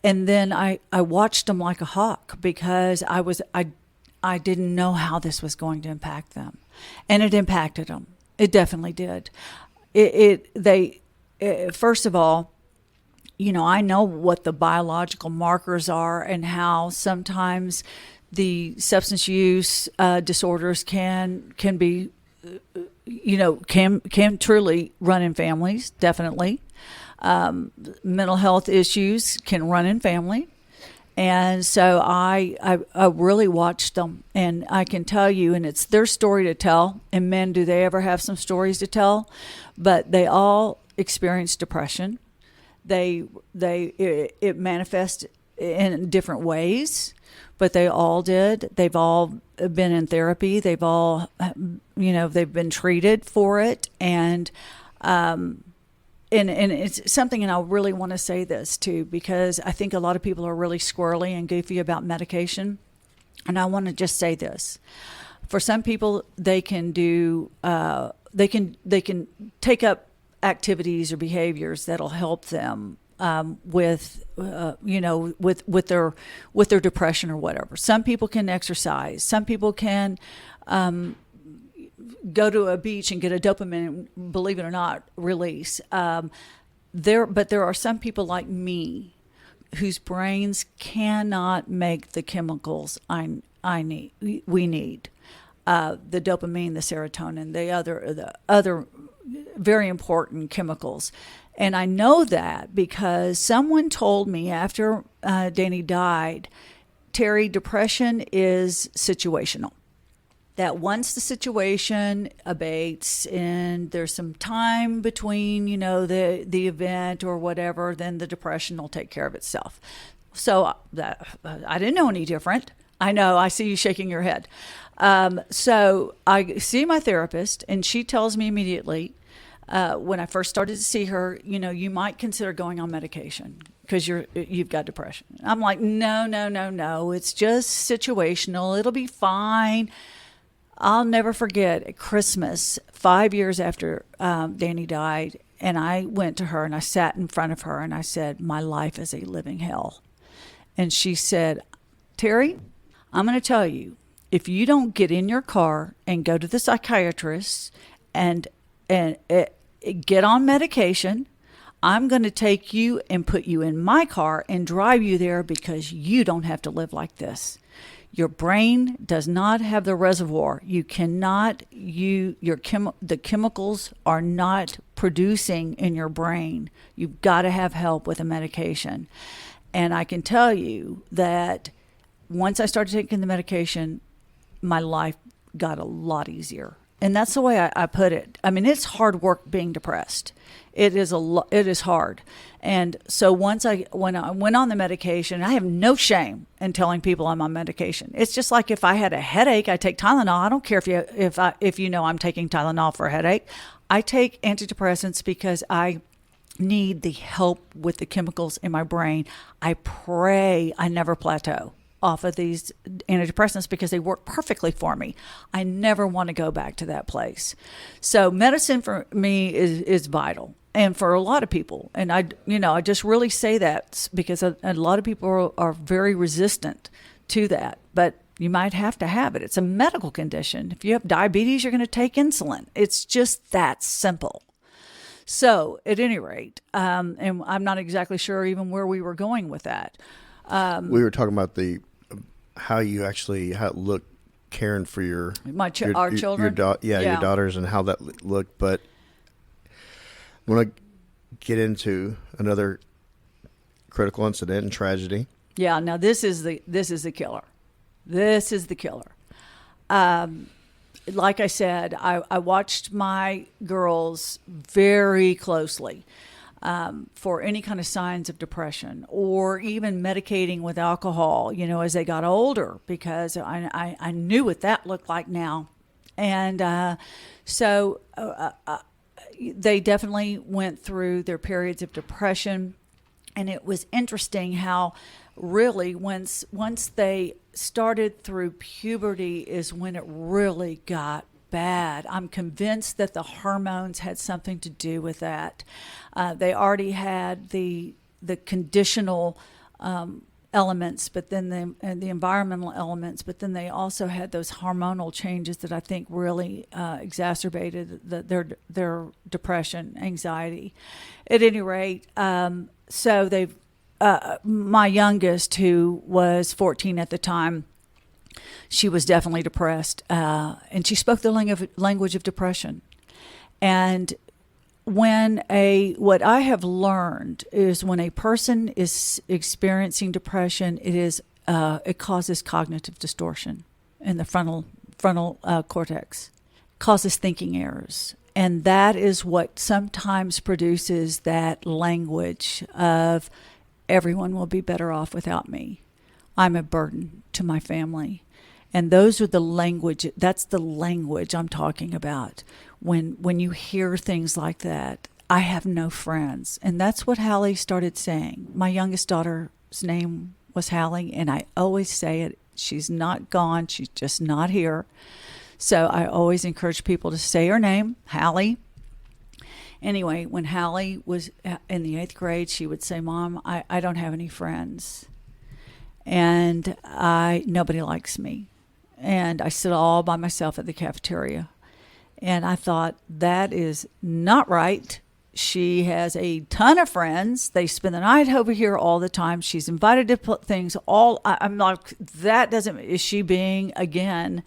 then I watched them like a hawk, because I didn't know how this was going to impact them. And it impacted them. It definitely did. First of all, I know what the biological markers are, and how sometimes the substance use disorders can be, can truly run in families. Definitely, mental health issues can run in family, and so I really watched them, and I can tell you, and it's their story to tell. And men, do they ever have some stories to tell? But they all experience depression. It manifests in different ways, but they all did. They've all been in therapy. They've all, they've been treated for it. And it's something, and I really want to say this too, because I think a lot of people are really squirrely and goofy about medication. And I want to just say this. For some people, they can do, they can take up activities or behaviors that'll help them with their depression or whatever. Some people can exercise. Some people can go to a beach and get a dopamine, believe it or not, release. But there are some people like me whose brains cannot make the chemicals we need. The dopamine, the serotonin, the other very important chemicals. And I know that because someone told me after Danny died, Terry, depression is situational. That once the situation abates and there's some time between, the event or whatever, then the depression will take care of itself. So I didn't know any different. I know, I see you shaking your head. So I see my therapist, and she tells me immediately, when I first started to see her, you might consider going on medication because you've got depression. I'm like, no. It's just situational. It'll be fine. I'll never forget at Christmas, 5 years after Danny died, and I went to her and I sat in front of her and I said, my life is a living hell. And she said, Terry, I'm going to tell you, if you don't get in your car and go to the psychiatrist and get on medication, I'm going to take you and put you in my car and drive you there, because you don't have to live like this. Your brain does not have the reservoir. You cannot, the chemicals are not producing in your brain. You've got to have help with a medication. And I can tell you that once I started taking the medication, my life got a lot easier. And that's the way I put it. I mean, it's hard work being depressed. It is hard. And so when I went on the medication, I have no shame in telling people I'm on medication. It's just like if I had a headache, I take Tylenol. I don't care if you know I'm taking Tylenol for a headache. I take antidepressants because I need the help with the chemicals in my brain. I pray I never plateau off of these antidepressants because they work perfectly for me. I never want to go back to that place. So medicine for me is vital, and for a lot of people. And I just really say that because a lot of people are very resistant to that. But you might have to have it. It's a medical condition. If you have diabetes, you're going to take insulin. It's just that simple. So at any rate, and I'm not exactly sure even where we were going with that. We were talking about how it looked caring for our children. Your daughters, and how that looked. But I want to get into another critical incident and tragedy. Yeah, now this is the killer. This is the killer. Like I said, I watched my girls very closely for any kind of signs of depression or even medicating with alcohol, as they got older, because I knew what that looked like now. And so they definitely went through their periods of depression. And it was interesting how really once they started through puberty is when it really got bad. I'm convinced that the hormones had something to do with that. They already had the conditional elements, but then the environmental elements, but then they also had those hormonal changes that I think really exacerbated their depression, anxiety. At any rate, so they've my youngest, who was 14 at the time, she was definitely depressed, and she spoke the language of depression. And what I have learned is when a person is experiencing depression, it causes cognitive distortion in the frontal cortex, causes thinking errors. And that is what sometimes produces that language of everyone will be better off without me. I'm a burden to my family. And those are that's the language I'm talking about. When you hear things like that, I have no friends. And that's what Hallie started saying. My youngest daughter's name was Hallie, and I always say it. She's not gone. She's just not here. So I always encourage people to say her name, Hallie. Anyway, when Hallie was in the 8th grade, she would say, Mom, I don't have any friends. And nobody likes me. And I sit all by myself at the cafeteria. And I thought, that is not right. She has a ton of friends. They spend the night over here all the time. She's invited to put things I'm like, that doesn't, is she being an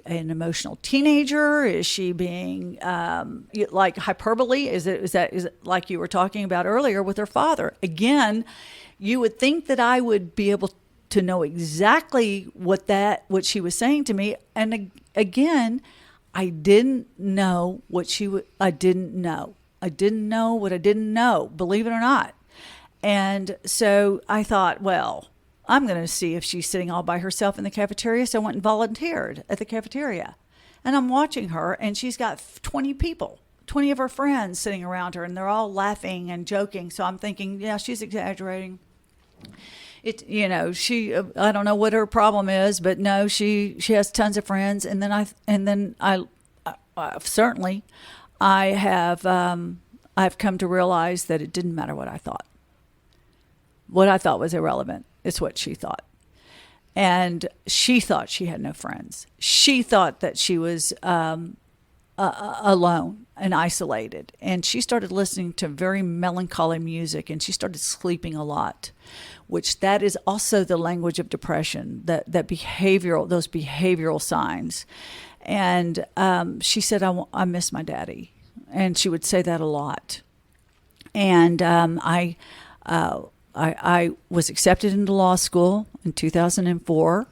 emotional teenager? Is she being like hyperbole? Is it like you were talking about earlier with her father? Again, you would think that I would be able to know exactly what she was saying to me. And again, I didn't know what I didn't know. I didn't know what I didn't know, believe it or not. And so I thought, well, I'm going to see if she's sitting all by herself in the cafeteria. So I went and volunteered at the cafeteria. And I'm watching her, and she's got 20 people, 20 of her friends sitting around her, and they're all laughing and joking. So I'm thinking, yeah, she's exaggerating. I don't know what her problem is, but no, she has tons of friends. And then I've come to realize that it didn't matter what I thought. What I thought was irrelevant. It's what she thought. And she thought she had no friends. She thought that she was alone and isolated. And she started listening to very melancholy music, and she started sleeping a lot, which that is also the language of depression, those behavioral signs. And she said, I miss my daddy. And she would say that a lot. And I was accepted into law school in 2004,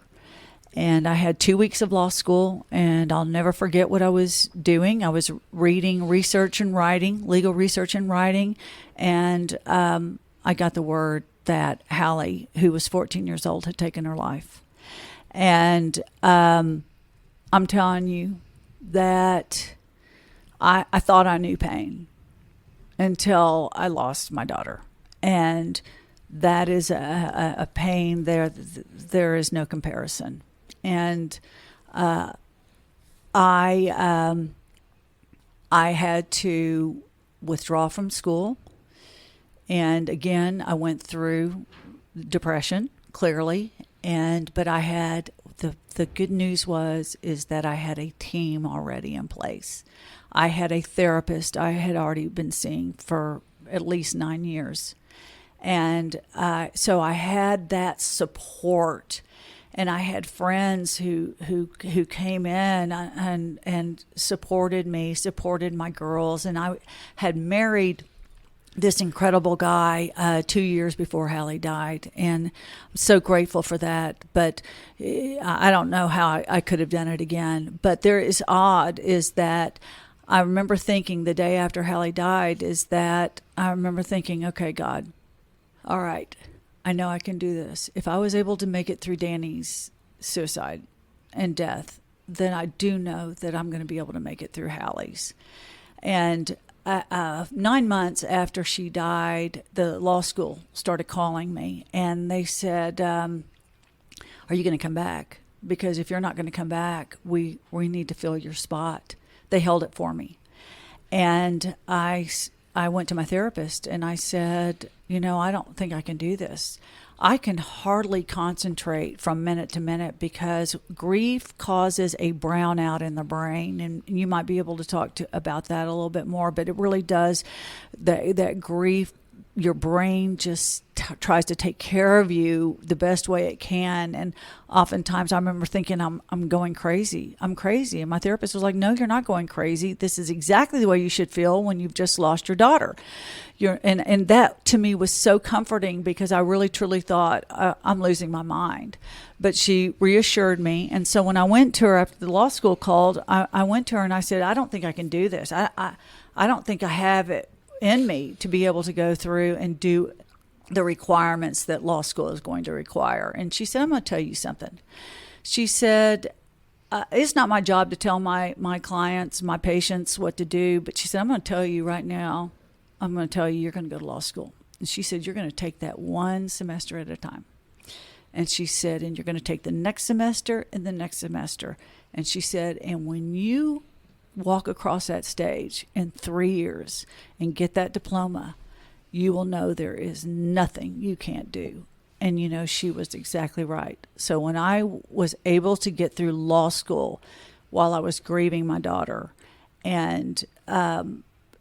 and I had 2 weeks of law school, and I'll never forget what I was doing. I was reading legal research and writing, and I got the word that Hallie, who was 14 years old, had taken her life. And I'm telling you that I thought I knew pain until I lost my daughter. And that is a pain there is no comparison. And I had to withdraw from school. And again, I went through depression, clearly. But I had the good news is that I had a team already in place. I had a therapist I had already been seeing for at least 9 years. And so I had that support, and I had friends who came in and supported me, supported my girls. And I had married this incredible guy 2 years before Hallie died, and I'm so grateful for that. But I don't know how I could have done it again. But there is odd is that I remember thinking the day after Hallie died is that I remember thinking, okay, God, all right, I know I can do this. If I was able to make it through Danny's suicide and death, then I do know that I'm going to be able to make it through Hallie's. And 9 months after she died, the law school started calling me, and they said, are you going to come back? Because if you're not going to come back, we need to fill your spot. They held it for me. And I went to my therapist, and I said, I don't think I can do this. I can hardly concentrate from minute to minute because grief causes a brownout in the brain, and you might be able to talk about that a little bit more, but it really does. That grief, your brain just tries to take care of you the best way it can, and oftentimes I remember thinking I'm going crazy. I'm crazy, and my therapist was like, "No, you're not going crazy. This is exactly the way you should feel when you've just lost your daughter." And that to me was so comforting because I really truly thought I'm losing my mind. But she reassured me, and so when I went to her after the law school called, I went to her and I said, "I don't think I can do this. I don't think I have it in me to be able to go through and do the requirements that law school is going to require." And she said, "I'm going to tell you something." She said, "It's not my job to tell my clients, my patients what to do," but she said, "I'm going to tell you right now, I'm going to tell you you're going to go to law school." And she said, "You're going to take that one semester at a time." And she said, "And you're going to take the next semester and the next semester." And she said, "And when you walk across that stage in 3 years and get that diploma, you will know there is nothing you can't do." And she was exactly right. So when I was able to get through law school while I was grieving my daughter, and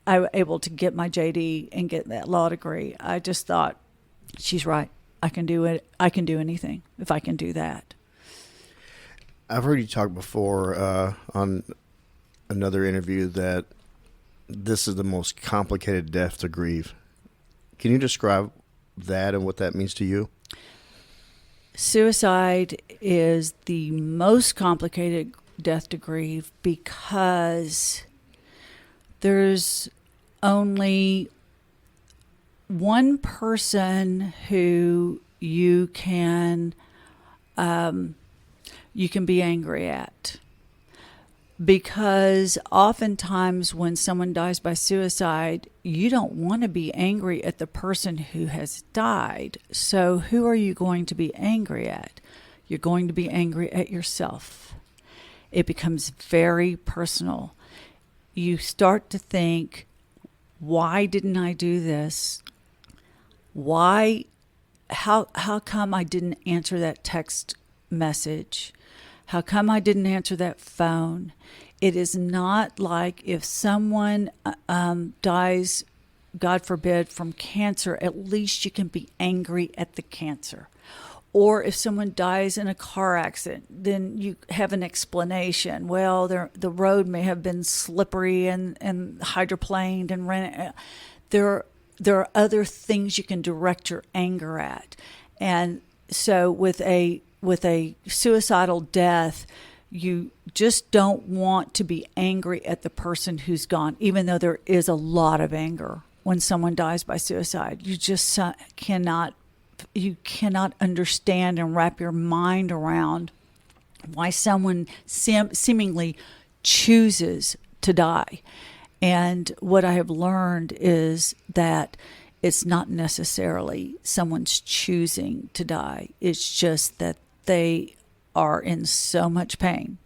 I was able to get my JD and get that law degree, I just thought, she's right. I can do it. I can do anything if I can do that. I've heard you talk before on another interview that this is the most complicated death to grieve. Can you describe that and what that means to you? Suicide is the most complicated death to grieve because there's only one person who you can be angry at. Because oftentimes when someone dies by suicide, you don't want to be angry at the person who has died. So who are you going to be angry at? You're going to be angry at yourself. It becomes very personal. You start to think, why didn't I do this? How come I didn't answer that text message? How come I didn't answer that phone? It is not like if someone dies, God forbid, from cancer, at least you can be angry at the cancer. Or if someone dies in a car accident, then you have an explanation. Well, the road may have been slippery and hydroplaned and ran. There are other things you can direct your anger at. And so with a suicidal death, you just don't want to be angry at the person who's gone, even though there is a lot of anger when someone dies by suicide. You just cannot understand and wrap your mind around why someone seemingly chooses to die. And what I have learned is that it's not necessarily someone's choosing to die. It's just that they are in so much pain,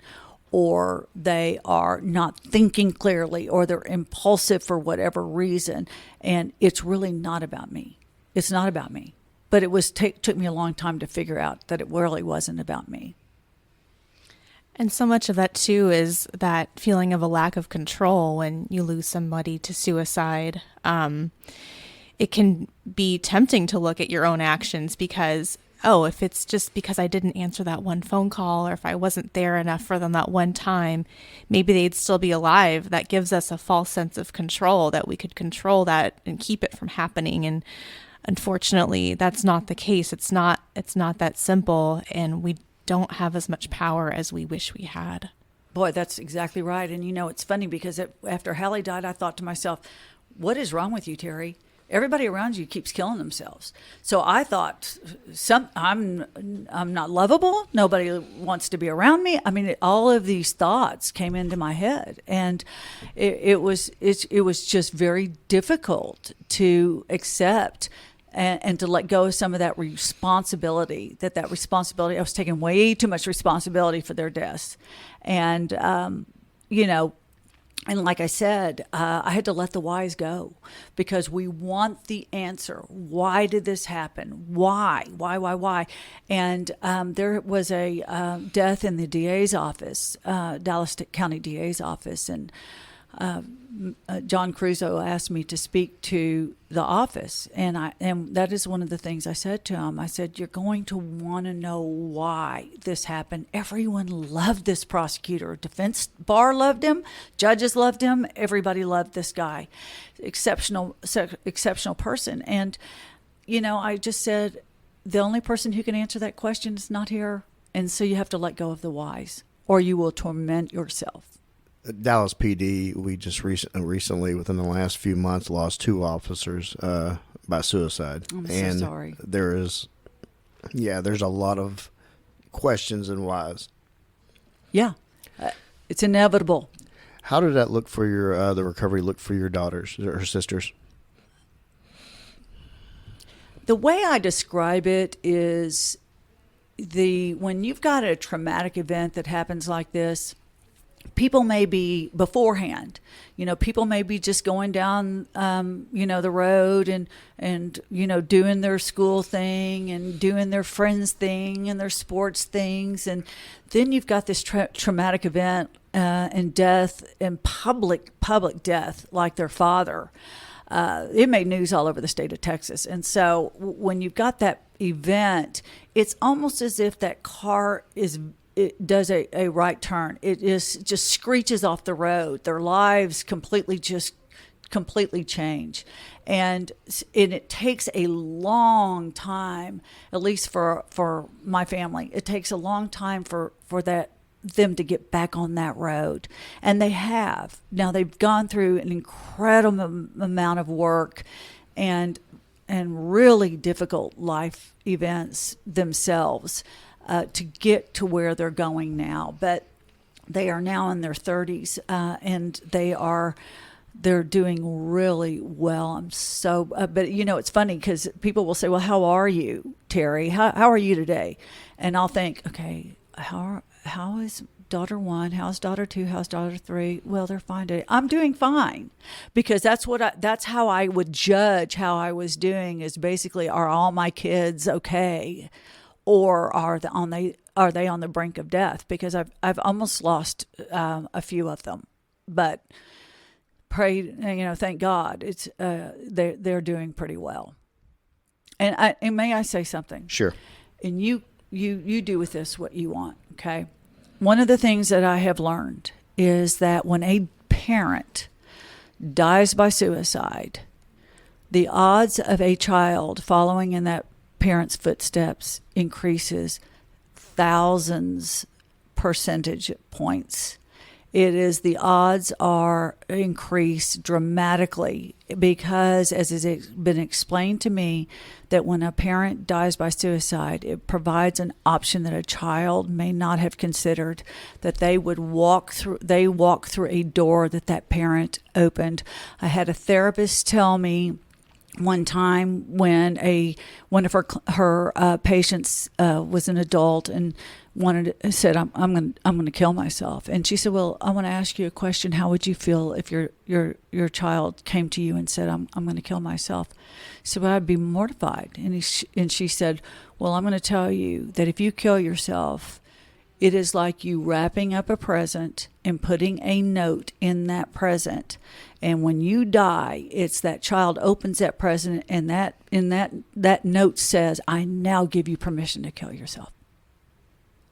or they are not thinking clearly, or they're impulsive for whatever reason. And it's really not about me. It's not about me. But it took me a long time to figure out that it really wasn't about me. And so much of that, too, is that feeling of a lack of control when you lose somebody to suicide. It can be tempting to look at your own actions because oh, if it's just because I didn't answer that one phone call, or if I wasn't there enough for them that one time, maybe they'd still be alive. That gives us a false sense of control, that we could control that and keep it from happening. And unfortunately, that's not the case. It's not that simple, and we don't have as much power as we wish we had. Boy, that's exactly right. And it's funny because after Hallie died, I thought to myself, what is wrong with you, Terry? Everybody around you keeps killing themselves. So I thought, I'm not lovable. Nobody wants to be around me. I mean, all of these thoughts came into my head, and it was just very difficult to accept and to let go of some of that responsibility. That responsibility, I was taking way too much responsibility for their deaths, and And like I said, I had to let the whys go, because we want the answer. Why did this happen? Why? And there was a death in the DA's office, Dallas County DA's office, and John Crusoe asked me to speak to the office, and that is one of the things I said to him. I said, you're going to want to know why this happened. Everyone loved this prosecutor. Defense bar loved him. Judges loved him. Everybody loved this guy. Exceptional person. And, I just said, the only person who can answer that question is not here. And so you have to let go of the whys, or you will torment yourself. Dallas PD, we just recently, within the last few months, lost 2 officers by suicide. I'm and so sorry. There's a lot of questions and whys. Yeah, it's inevitable. How did that look for your the recovery look for your daughters or sisters? The way I describe it is when you've got a traumatic event that happens like this, people may be beforehand, people may be just going down, the road and doing their school thing and doing their friends thing and their sports things. And then you've got this traumatic event and death, and public death, like their father. It made news all over the state of Texas. And so when you've got that event, it's almost as if that car it does a right turn. It just screeches off the road. Their lives completely change. And it takes a long time, at least for my family, it takes a long time for them to get back on that road. And they have. Now they've gone through an incredible amount of work and really difficult life events themselves, to get to where they're going now. But they are now in their 30s, and they're doing really well. I'm so, but it's funny because people will say, well, how are you, Terry? How are you today? And I'll think, okay, how is daughter 1? How's daughter 2? How's daughter 3? Well, they're fine today. I'm doing fine, because that's how I would judge how I was doing, is basically, are all my kids okay? Or are they on the brink of death? Because I've almost lost a few of them, but thank God it's they're doing pretty well. And may I say something? Sure. And you do with this what you want. Okay. One of the things that I have learned is that when a parent dies by suicide, the odds of a child following in that parents' footsteps increases thousands percentage points. The odds are increased dramatically, because, as has been explained to me, that when a parent dies by suicide, it provides an option that a child may not have considered, that they walk through a door that parent opened. I had a therapist tell me one time when one of her patients was an adult and said, I'm going to kill myself. And she said, well, I want to ask you a question. How would you feel if your child came to you and said, I'm going to kill myself? So I'd be mortified. And she said, well, I'm going to tell you that if you kill yourself, It is like you wrapping up a present and putting a note in that present. And when you die, it's that child opens that present, and that note says, "I now give you permission to kill yourself."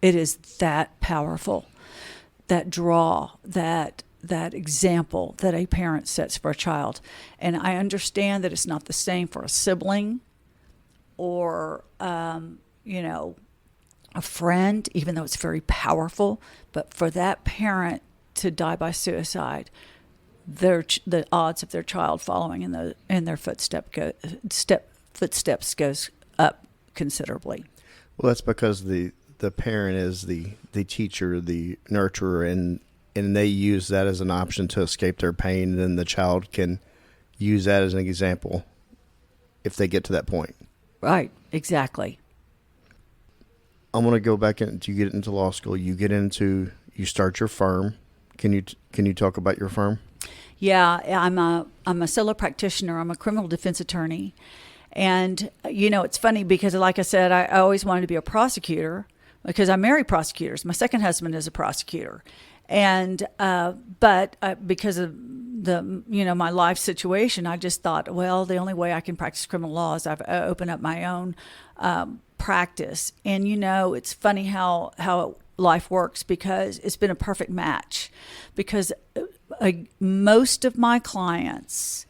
It is that powerful. That draw, that example that a parent sets for a child. And I understand that it's not the same for a sibling or, a friend, even though it's very powerful. But for that parent to die by suicide, the odds of their child following in their footsteps goes up considerably. Well, that's because the parent is the teacher, the nurturer, and they use that as an option to escape their pain. And then the child can use that as an example if they get to that point. Right, exactly. I'm going to go back into, you get into law school, you start your firm. Can you talk about your firm? Yeah, I'm a solo practitioner. I'm a criminal defense attorney. And, it's funny because, like I said, I always wanted to be a prosecutor because I marry prosecutors. My second husband is a prosecutor. And, but because of my life situation, I just thought, well, the only way I can practice criminal law is I've opened up my own practice. And, it's funny how life works because it's been a perfect match because most of my clients,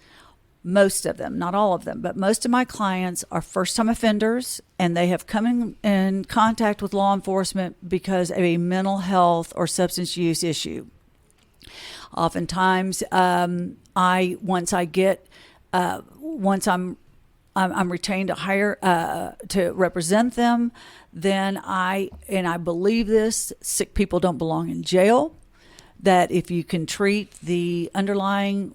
most of them, not all of them, but most of my clients are first-time offenders, and they have come in contact with law enforcement because of a mental health or substance use issue. Oftentimes, once I'm retained to hire to represent them, then I believe this: sick people don't belong in jail. That if you can treat the underlying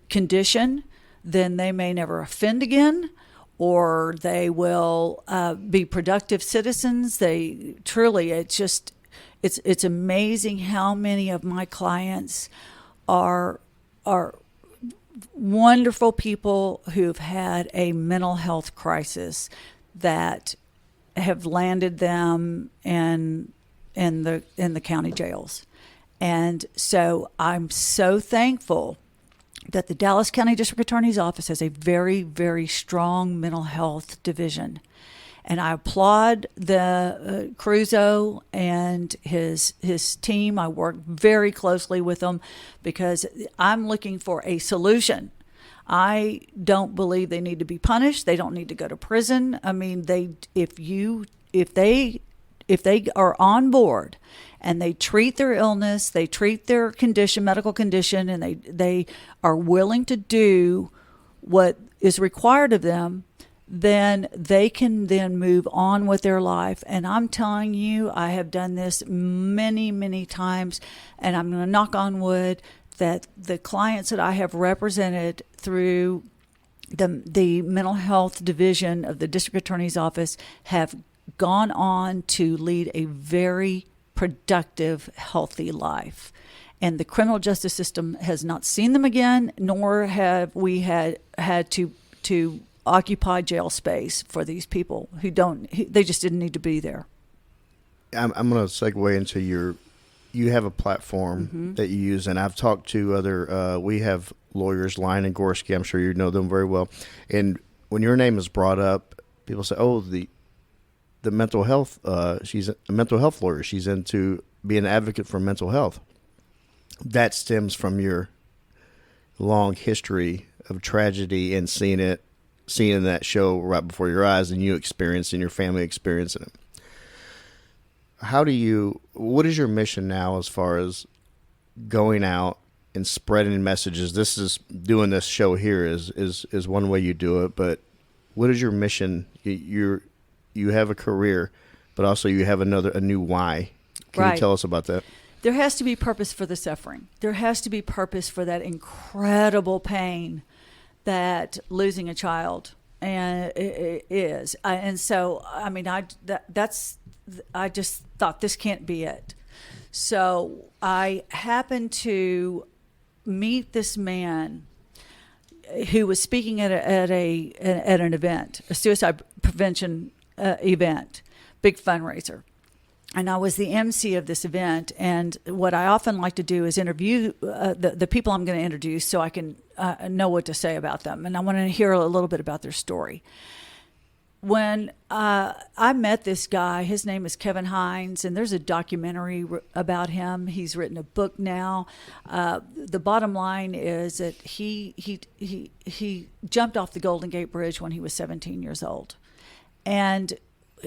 condition, then they may never offend again, or they will be productive citizens. It's amazing how many of my clients are wonderful people who've had a mental health crisis that have landed them in the county jails. And so I'm so thankful that the Dallas County District Attorney's Office has a very, very strong mental health division. And I applaud the Cruzo and his team. I work very closely with them because I'm looking for a solution. I don't believe they need to be punished. They don't need to go to prison. I mean, if they are on board and they treat their illness, they treat their medical condition, and they are willing to do what is required of them, then they can then move on with their life. And I'm telling you, I have done this many, many times, and I'm going to knock on wood that the clients that I have represented through the mental health division of the District Attorney's Office have gone on to lead a very productive, healthy life. And the criminal justice system has not seen them again, nor have we had to occupy jail space for these people they just didn't need to be there. I'm going to segue into you have a platform that you use, and I've talked to other, we have lawyers, Lyon and Gorski, I'm sure you know them very well. And when your name is brought up, people say, oh, the mental health, she's a mental health lawyer. She's into being an advocate for mental health. That stems from your long history of tragedy and seeing that show right before your eyes, and you experiencing, your family experiencing it. What is your mission now as far as going out and spreading messages? Doing this show here is one way you do it, but what is your mission? You have a career, but also you have a new why. Can you tell us about that? There has to be purpose for the suffering. There has to be purpose for that incredible pain that losing a child is. And so, I mean, I just thought this can't be it. So I happened to meet this man who was speaking at an event, a suicide prevention event, big fundraiser. and I was the MC of this event. And what I often like to do is interview the people I'm going to introduce so I can know what to say about them. And I want to hear a little bit about their story. When I met this guy, his name is Kevin Hines, and there's a documentary about him. He's written a book now. The bottom line is that he jumped off the Golden Gate Bridge when he was 17 years old. And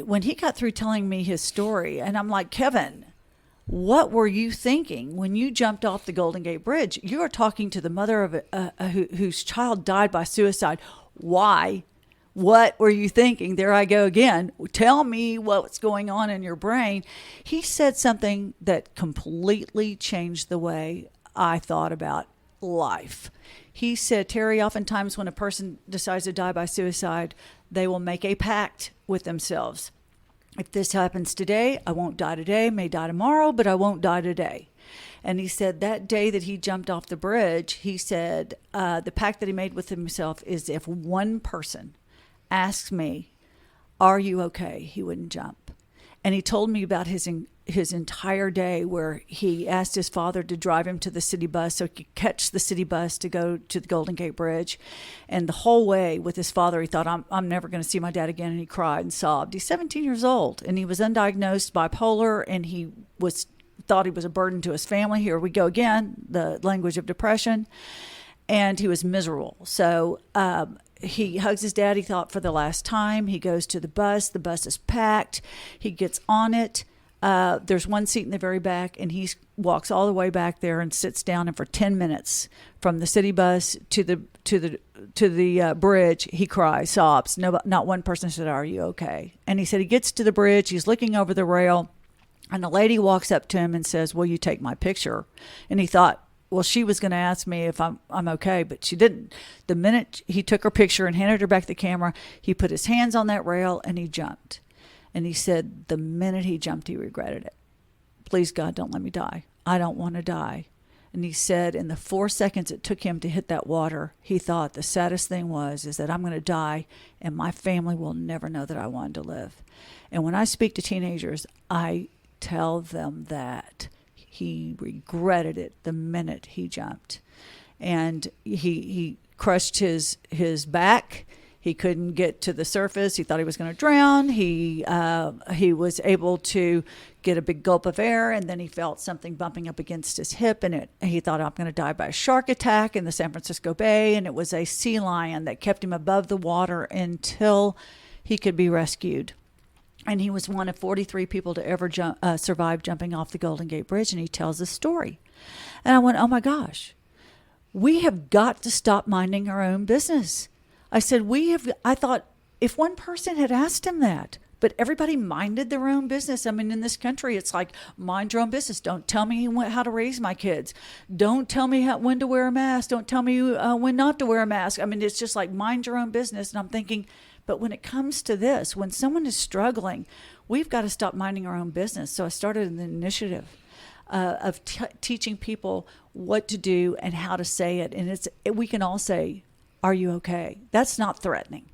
when he got through telling me his story, and I'm like, Kevin, what were you thinking when you jumped off the Golden Gate Bridge? You are talking to the mother of whose child died by suicide. Why? What were you thinking? There I go again. Tell me what's going on in your brain. He said something that completely changed the way I thought about life. He said, Terry, oftentimes when a person decides to die by suicide, they will make a pact with themselves. If this happens today, I won't die today, may die tomorrow, but I won't die today. And he said that day that he jumped off the bridge, he said the pact that he made with himself is if one person asks me, are you okay? He wouldn't jump. And he told me about his entire day where he asked his father to drive him to the city bus so he could catch the city bus to go to the Golden Gate Bridge. And the whole way with his father, he thought, I'm never going to see my dad again. And he cried and sobbed. He's 17 years old, and he was undiagnosed bipolar, and he thought he was a burden to his family. Here we go again, the language of depression. And he was miserable. So he hugs his dad, he thought, for the last time. He goes to the bus. The bus is packed. He gets on it. There's one seat in the very back, and he walks all the way back there and sits down. And for 10 minutes, from the city bus to the bridge, he cries, sobs. Not one person said, "Are you okay?" And he said he gets to the bridge. He's looking over the rail, and a lady walks up to him and says, "Will you take my picture?" And he thought, well, she was going to ask me if I'm okay, but she didn't. The minute he took her picture and handed her back the camera, he put his hands on that rail and he jumped. And he said the minute he jumped, he regretted it. Please, God, don't let me die. I don't want to die. And he said in the 4 seconds it took him to hit that water, he thought the saddest thing is that I'm going to die and my family will never know that I wanted to live. And when I speak to teenagers, I tell them that he regretted it the minute he jumped. And he crushed his back. He couldn't get to the surface. He thought he was going to drown. He was able to get a big gulp of air, and then he felt something bumping up against his hip, and he thought, I'm going to die by a shark attack in the San Francisco Bay, and it was a sea lion that kept him above the water until he could be rescued. And he was one of 43 people to ever survive jumping off the Golden Gate Bridge, and he tells this story. And I went, oh my gosh, we have got to stop minding our own business. I said, I thought if one person had asked him that, but everybody minded their own business. I mean, in this country, it's like, mind your own business. Don't tell me how to raise my kids. Don't tell me when to wear a mask. Don't tell me when not to wear a mask. I mean, it's just like, mind your own business. And I'm thinking, but when it comes to this, when someone is struggling, we've got to stop minding our own business. So I started an initiative of teaching people what to do and how to say it. And we can all say, are you okay? That's not threatening.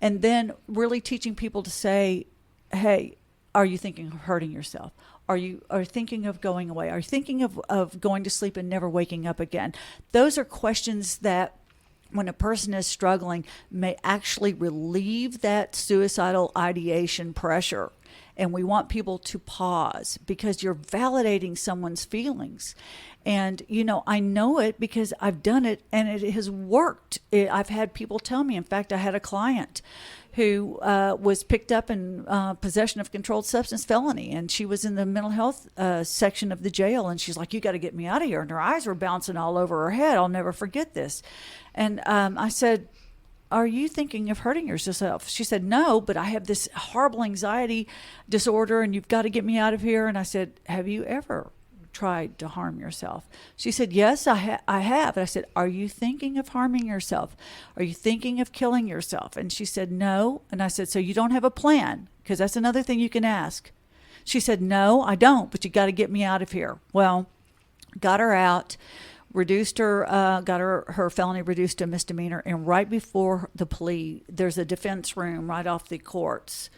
And then really teaching people to say, hey, are you thinking of hurting yourself? Are you thinking of going away? Are you thinking of going to sleep and never waking up again? Those are questions that, when a person is struggling, may actually relieve that suicidal ideation pressure. And we want people to pause because you're validating someone's feelings. And, I know it because I've done it and it has worked. I've had people tell me. In fact, I had a client who was picked up in possession of controlled substance felony, and she was in the mental health section of the jail, and she's like, you got to get me out of here. And her eyes were bouncing all over her head. I'll never forget this. And I said, are you thinking of hurting yourself? She said, no, but I have this horrible anxiety disorder, and you've got to get me out of here. And I said, have you ever tried to harm yourself? She said, yes, I have. And I said, are you thinking of harming yourself? Are you thinking of killing yourself? And she said, no. And I said, so you don't have a plan? Because that's another thing you can ask. She said, no, I don't, but you got to get me out of here. Well, got her out, reduced her, got her felony reduced to a misdemeanor. And right before the plea, there's a defense room right off the courts.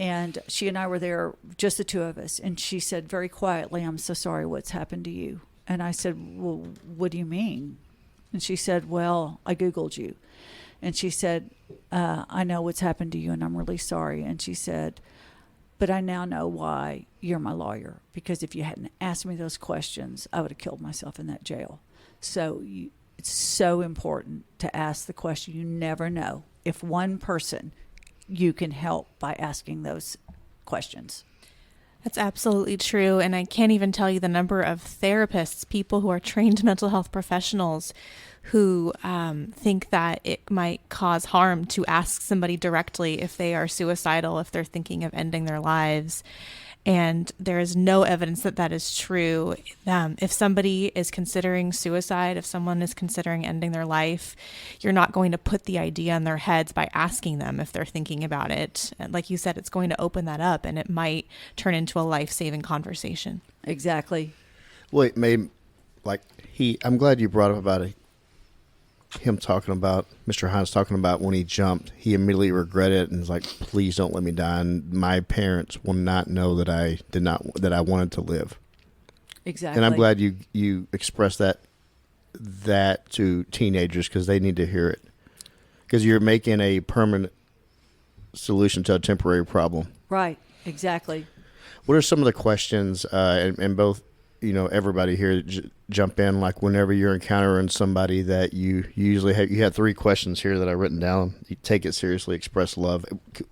And she and I were there, just the two of us. And she said very quietly, "I'm so sorry what's happened to you." And I said, "Well, what do you mean?" And she said, "Well, I Googled you." And she said, "I know what's happened to you, and I'm really sorry." And she said, "But I now know why you're my lawyer, because if you hadn't asked me those questions, I would have killed myself in that jail." So it's so important to ask the question. You never know if one person you can help by asking those questions. That's absolutely true. And I can't even tell you the number of therapists, people who are trained mental health professionals, who think that it might cause harm to ask somebody directly if they are suicidal, if they're thinking of ending their lives. And there is no evidence that that is true. If somebody is considering suicide, if someone is considering ending their life, you're not going to put the idea in their heads by asking them if they're thinking about it. And like you said, it's going to open that up, and it might turn into a life-saving conversation. Exactly. Well, it made, I'm glad you brought up about him talking about, Mr. Hines talking about when he jumped, he immediately regretted it and was like, "Please don't let me die. And my parents will not know that I wanted to live." Exactly. And I'm glad you expressed that to teenagers, because they need to hear it. Because you're making a permanent solution to a temporary problem. Right. Exactly. What are some of the questions, and both, everybody here jump in, like whenever you're encountering somebody that you usually have, you have 3 questions here that I've written down. You take it seriously, express love.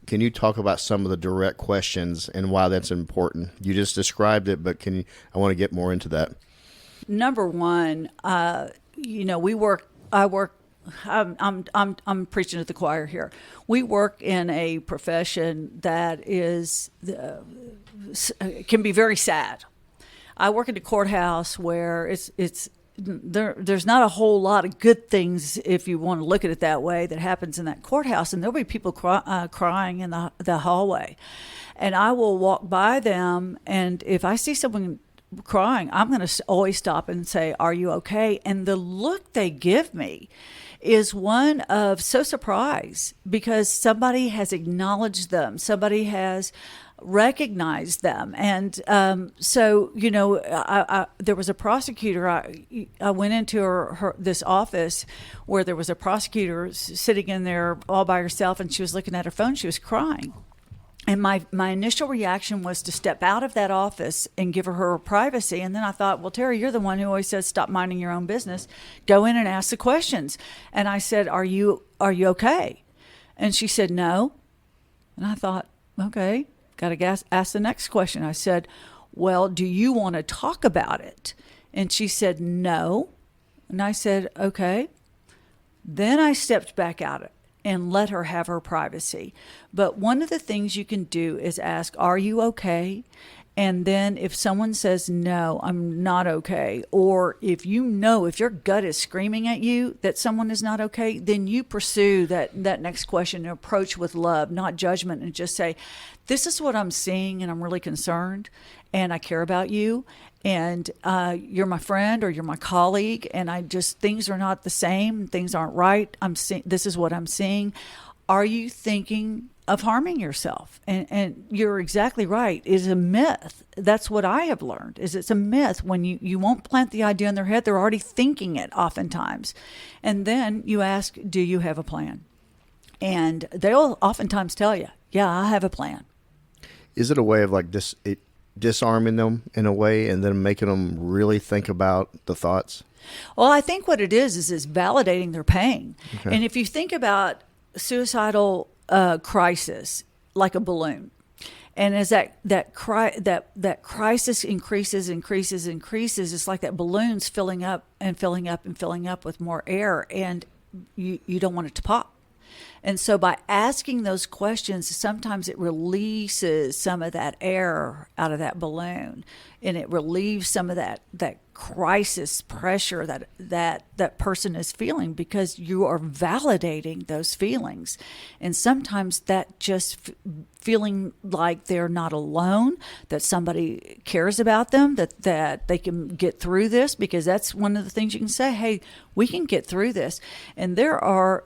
Can you talk about some of the direct questions and why that's important? You just described it, but I want to get more into that. Number one, I'm preaching to the choir here. We work in a profession that can be very sad. I work in a courthouse where there's not a whole lot of good things, if you want to look at it that way, that happens in that courthouse, and there'll be people crying in the hallway, and I will walk by them, and if I see someone crying, I'm going to always stop and say, "Are you okay?" And the look they give me is one of so surprise, because somebody has acknowledged them, somebody has recognized them. And so there was a prosecutor. I went into this office where there was a prosecutor sitting in there all by herself, and she was looking at her phone. She was crying. And my initial reaction was to step out of that office and give her privacy. And then I thought, well, Terry, you're the one who always says stop minding your own business. Go in and ask the questions. And I said, are you okay? And she said, "No." And I thought, okay, got to ask the next question. I said, "Well, do you want to talk about it?" And she said, "No." And I said, okay. Then I stepped back out and let her have her privacy. But one of the things you can do is ask, "Are you okay?" And then if someone says, "No, I'm not okay," or if your gut is screaming at you that someone is not okay, then you pursue that next question and approach with love, not judgment, and just say, "This is what I'm seeing, and I'm really concerned, and I care about you, and you're my friend or you're my colleague, and things are not the same, things aren't right. This is what I'm seeing. Are you thinking of harming yourself?" And you're exactly right. It's a myth. That's what I have learned, is it's a myth. When you won't plant the idea in their head, they're already thinking it oftentimes. And then you ask, "Do you have a plan?" And they'll oftentimes tell you, "Yeah, I have a plan." Is it a way of disarming them in a way, and then making them really think about the thoughts? Well, I think what it is validating their pain. Okay. And if you think about suicidal crisis like a balloon, and as that crisis increases, it's like that balloon's filling up and filling up and filling up with more air, and you don't want it to pop. And so by asking those questions, sometimes it releases some of that air out of that balloon, and it relieves some of that crisis pressure that person is feeling, because you are validating those feelings. And sometimes that just feeling like they're not alone, that somebody cares about them, that they can get through this, because that's one of the things you can say, "Hey, we can get through this." And there are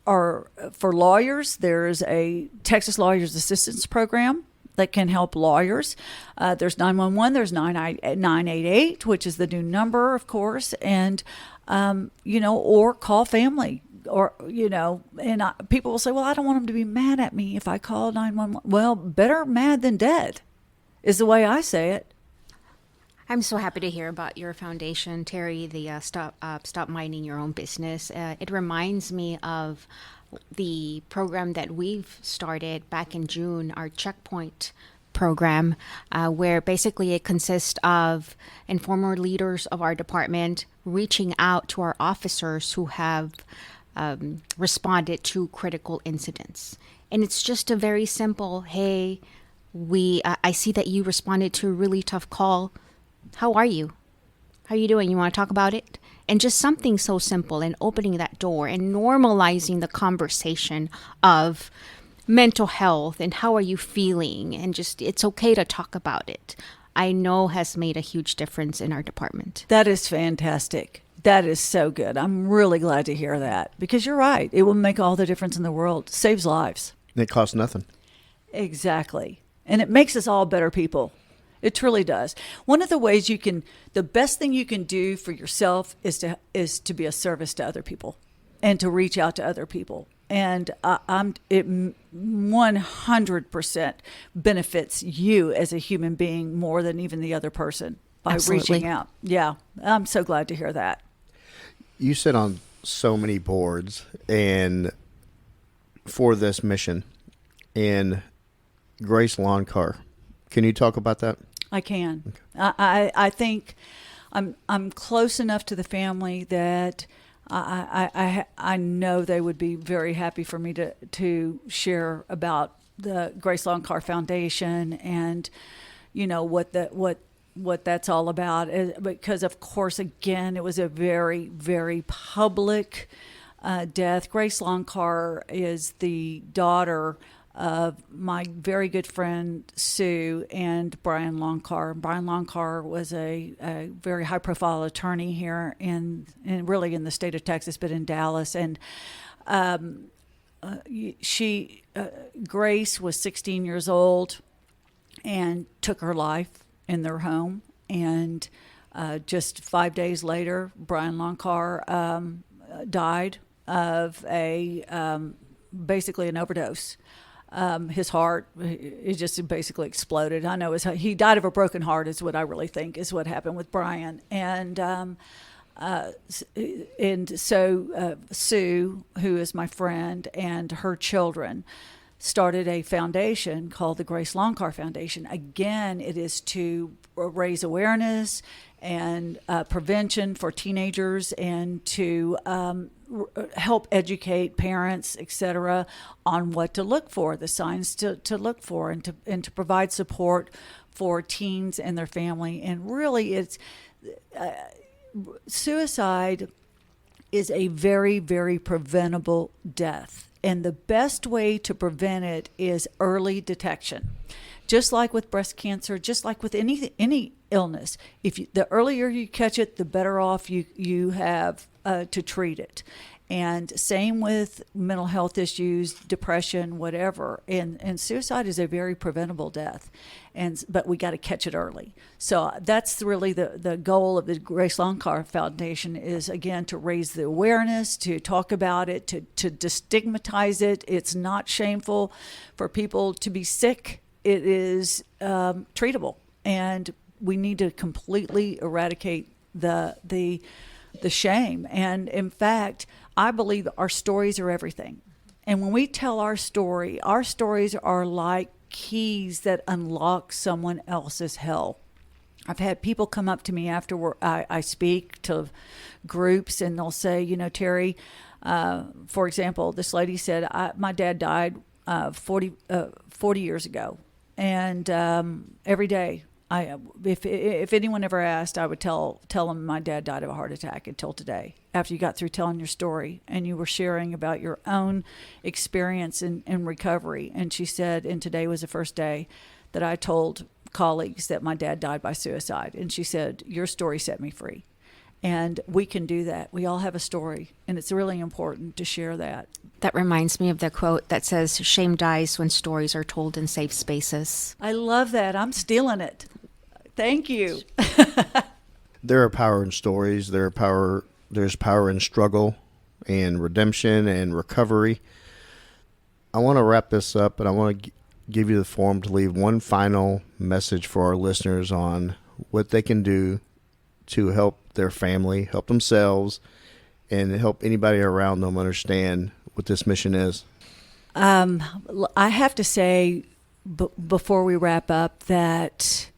for lawyers, there's a Texas Lawyers Assistance Program that can help lawyers. There's 911, there's 988, which is the new number, of course, and, or call family. Or, people will say, well, I don't want them to be mad at me if I call 911. Well, better mad than dead is the way I say it. I'm so happy to hear about your foundation, Terry, the Stop Minding Your Own Business. It reminds me of the program that we've started back in June, our Checkpoint program, where basically it consists of informal leaders of our department reaching out to our officers who have responded to critical incidents. And it's just a very simple, hey, I see that you responded to a really tough call. How are you? How are you doing? You want to talk about it? And just something so simple, and opening that door and normalizing the conversation of mental health and how are you feeling, and just it's okay to talk about it, I know has made a huge difference in our department. That is fantastic. That is so good. I'm really glad to hear that, because you're right. It will make all the difference in the world. Saves lives. It costs nothing. Exactly. And it makes us all better people. It truly does. One of the ways the best thing you can do for yourself is to be a service to other people and to reach out to other people. And it 100% benefits you as a human being more than even the other person by Absolutely. reaching out. Yeah, I'm so glad to hear that. You sit on so many boards and for this mission, and Grace Lawn Car. Can you talk about that? I can. Okay. I think I'm close enough to the family that I know they would be very happy for me to share about the Grace Lawn Car Foundation and what that's all about. Because of course, again, it was a very, very public death. Grace Lawn Car is the daughter of my very good friend Sue and Brian Longcar. Brian Longcar was a very high-profile attorney here in really in the state of Texas, but in Dallas. And Grace was 16 years old and took her life in their home. And just 5 days later, Brian Longcar died of basically an overdose. His heart, it just basically exploded. I know he died of a broken heart is what I really think is what happened with Brian. And so Sue, who is my friend, and her children started a foundation called the Grace Lawn Car Foundation. Again, it is to raise awareness and prevention for teenagers, and to help educate parents, etc., on what to look for, the signs to look for, and to provide support for teens and their family. And really, it's suicide is a very, very preventable death, and the best way to prevent it is early detection. Just like with breast cancer, just like with any illness, the earlier you catch it, the better off you have to treat it. And same with mental health issues, depression, whatever. And suicide is a very preventable death, but we got to catch it early. So that's really the goal of the Grace Lawn Car Foundation is, again, to raise the awareness, to talk about it, to destigmatize it. It's not shameful for people to be sick. It is treatable, and we need to completely eradicate the shame. And in fact, I believe our stories are everything. And when we tell our stories are like keys that unlock someone else's hell. I've had people come up to me after I speak to groups, and they'll say, Terry, for example, this lady said, my dad died 40 years ago. And every day, if anyone ever asked, I would tell them my dad died of a heart attack until today. After you got through telling your story and you were sharing about your own experience in recovery. And she said, and today was the first day that I told colleagues that my dad died by suicide. And she said, your story set me free. And we can do that. We all have a story, and it's really important to share that. That reminds me of the quote that says, "Shame dies when stories are told in safe spaces." I love that. I'm stealing it. Thank you. There are power in stories. There's power in struggle and redemption and recovery. I want to wrap this up, and I want to give you the forum to leave one final message for our listeners on what they can do to help their family, help themselves, and help anybody around them understand what this mission is. I have to say, before we wrap up, that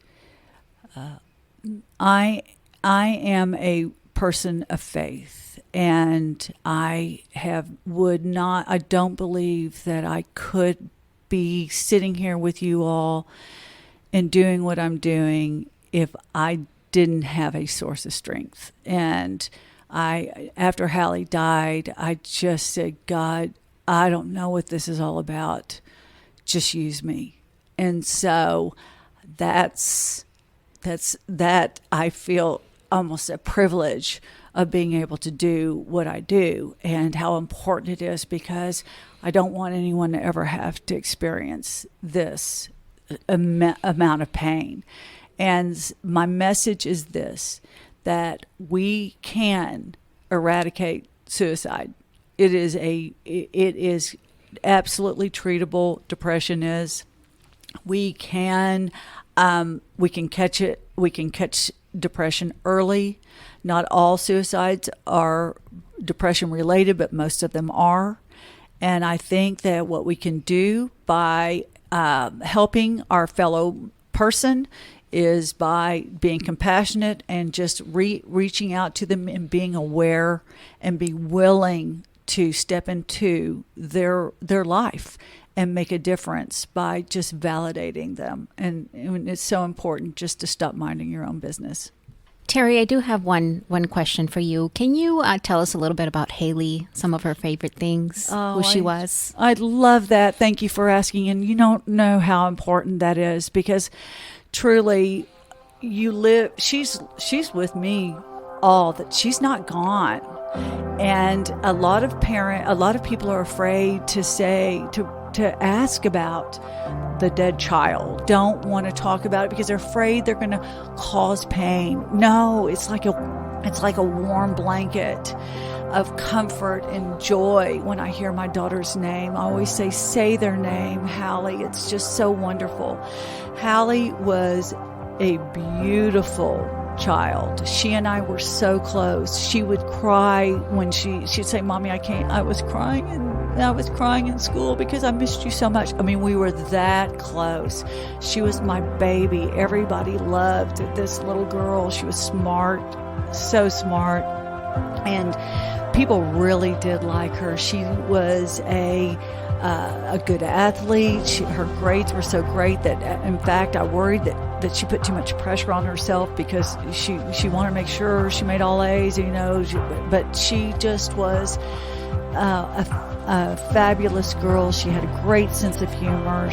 I am a person of faith, and I don't believe that I could be sitting here with you all and doing what I'm doing if I didn't have a source of strength. And after Hallie died, I just said, God, I don't know what this is all about. Just use me. And so that's I feel almost a privilege of being able to do what I do, and how important it is, because I don't want anyone to ever have to experience this amount of pain. And my message is this, that we can eradicate suicide. It is absolutely treatable. Depression is. We can catch it. We can catch depression early. Not all suicides are depression related, but most of them are. And I think that what we can do by helping our fellow person is by being compassionate and just reaching out to them and being aware and be willing to step into their life and make a difference by just validating them. And it's so important just to stop minding your own business. Terry, I do have one question for you. Can you tell us a little bit about Hallie, some of her favorite things, who she was? I'd love that. Thank you for asking. And you don't know how important that is, because truly she's with me she's not gone. And a lot of people are afraid to ask about the dead child, don't want to talk about it because they're afraid they're going to cause pain. No, it's like a warm blanket of comfort and joy when I hear my daughter's name. I always say their name, Hallie. It's just so wonderful. Hallie was a beautiful child. She and I were so close. She would cry when she'd say, "Mommy, I can't." I was crying in school because I missed you so much. I mean, we were that close. She was my baby. Everybody loved this little girl. She was smart, so smart. And people really did like her. She was a good athlete. Her grades were so great that, in fact, I worried that she put too much pressure on herself because she wanted to make sure she made all A's, but she just was a fabulous girl. She had a great sense of humor.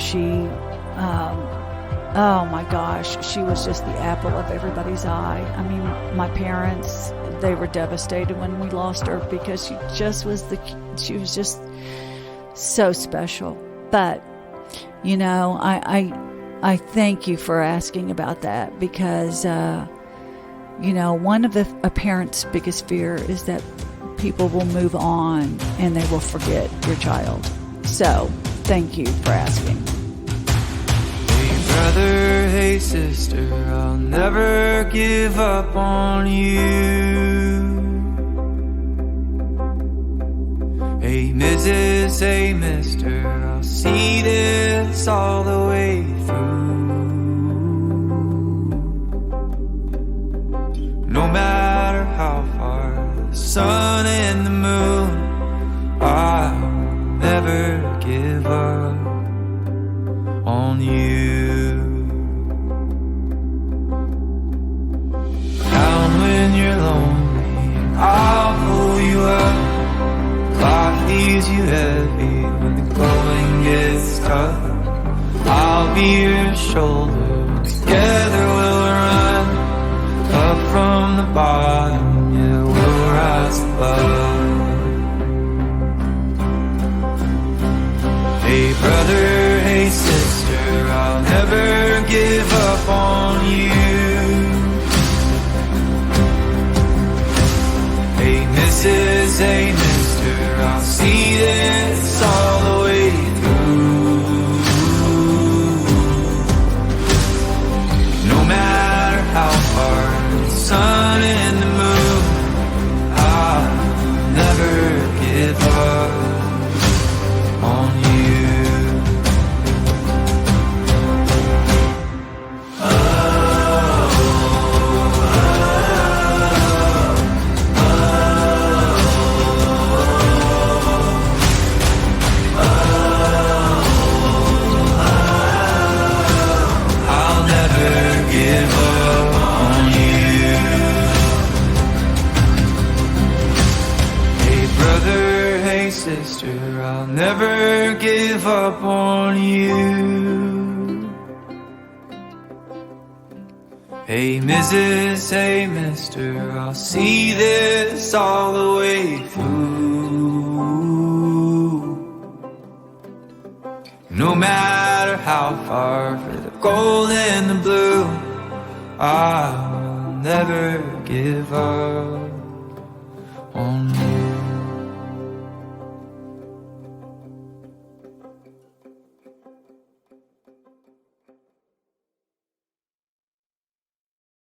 Oh my gosh, she was just the apple of everybody's eye. I mean, my parents, they were devastated when we lost her because she was just so special. But, I thank you for asking about that, because, one of a parent's biggest fear is that people will move on and they will forget your child. So, thank you for asking. Hey brother, hey sister, I'll never give up on you. Hey Mrs., hey mister, I'll see this all the way through. No matter how far the sun and the moon, I'll never give up on you. Down when you're lonely, I'll pull you up. Life leaves you heavy when the going gets tough. I'll be your shoulder, together we'll run up from the bottom. Yeah. sister, I'll never give up on you. Hey Mrs., hey mister, I'll see this all the way through. No matter how far, for the gold and the blue, I will never give up on you.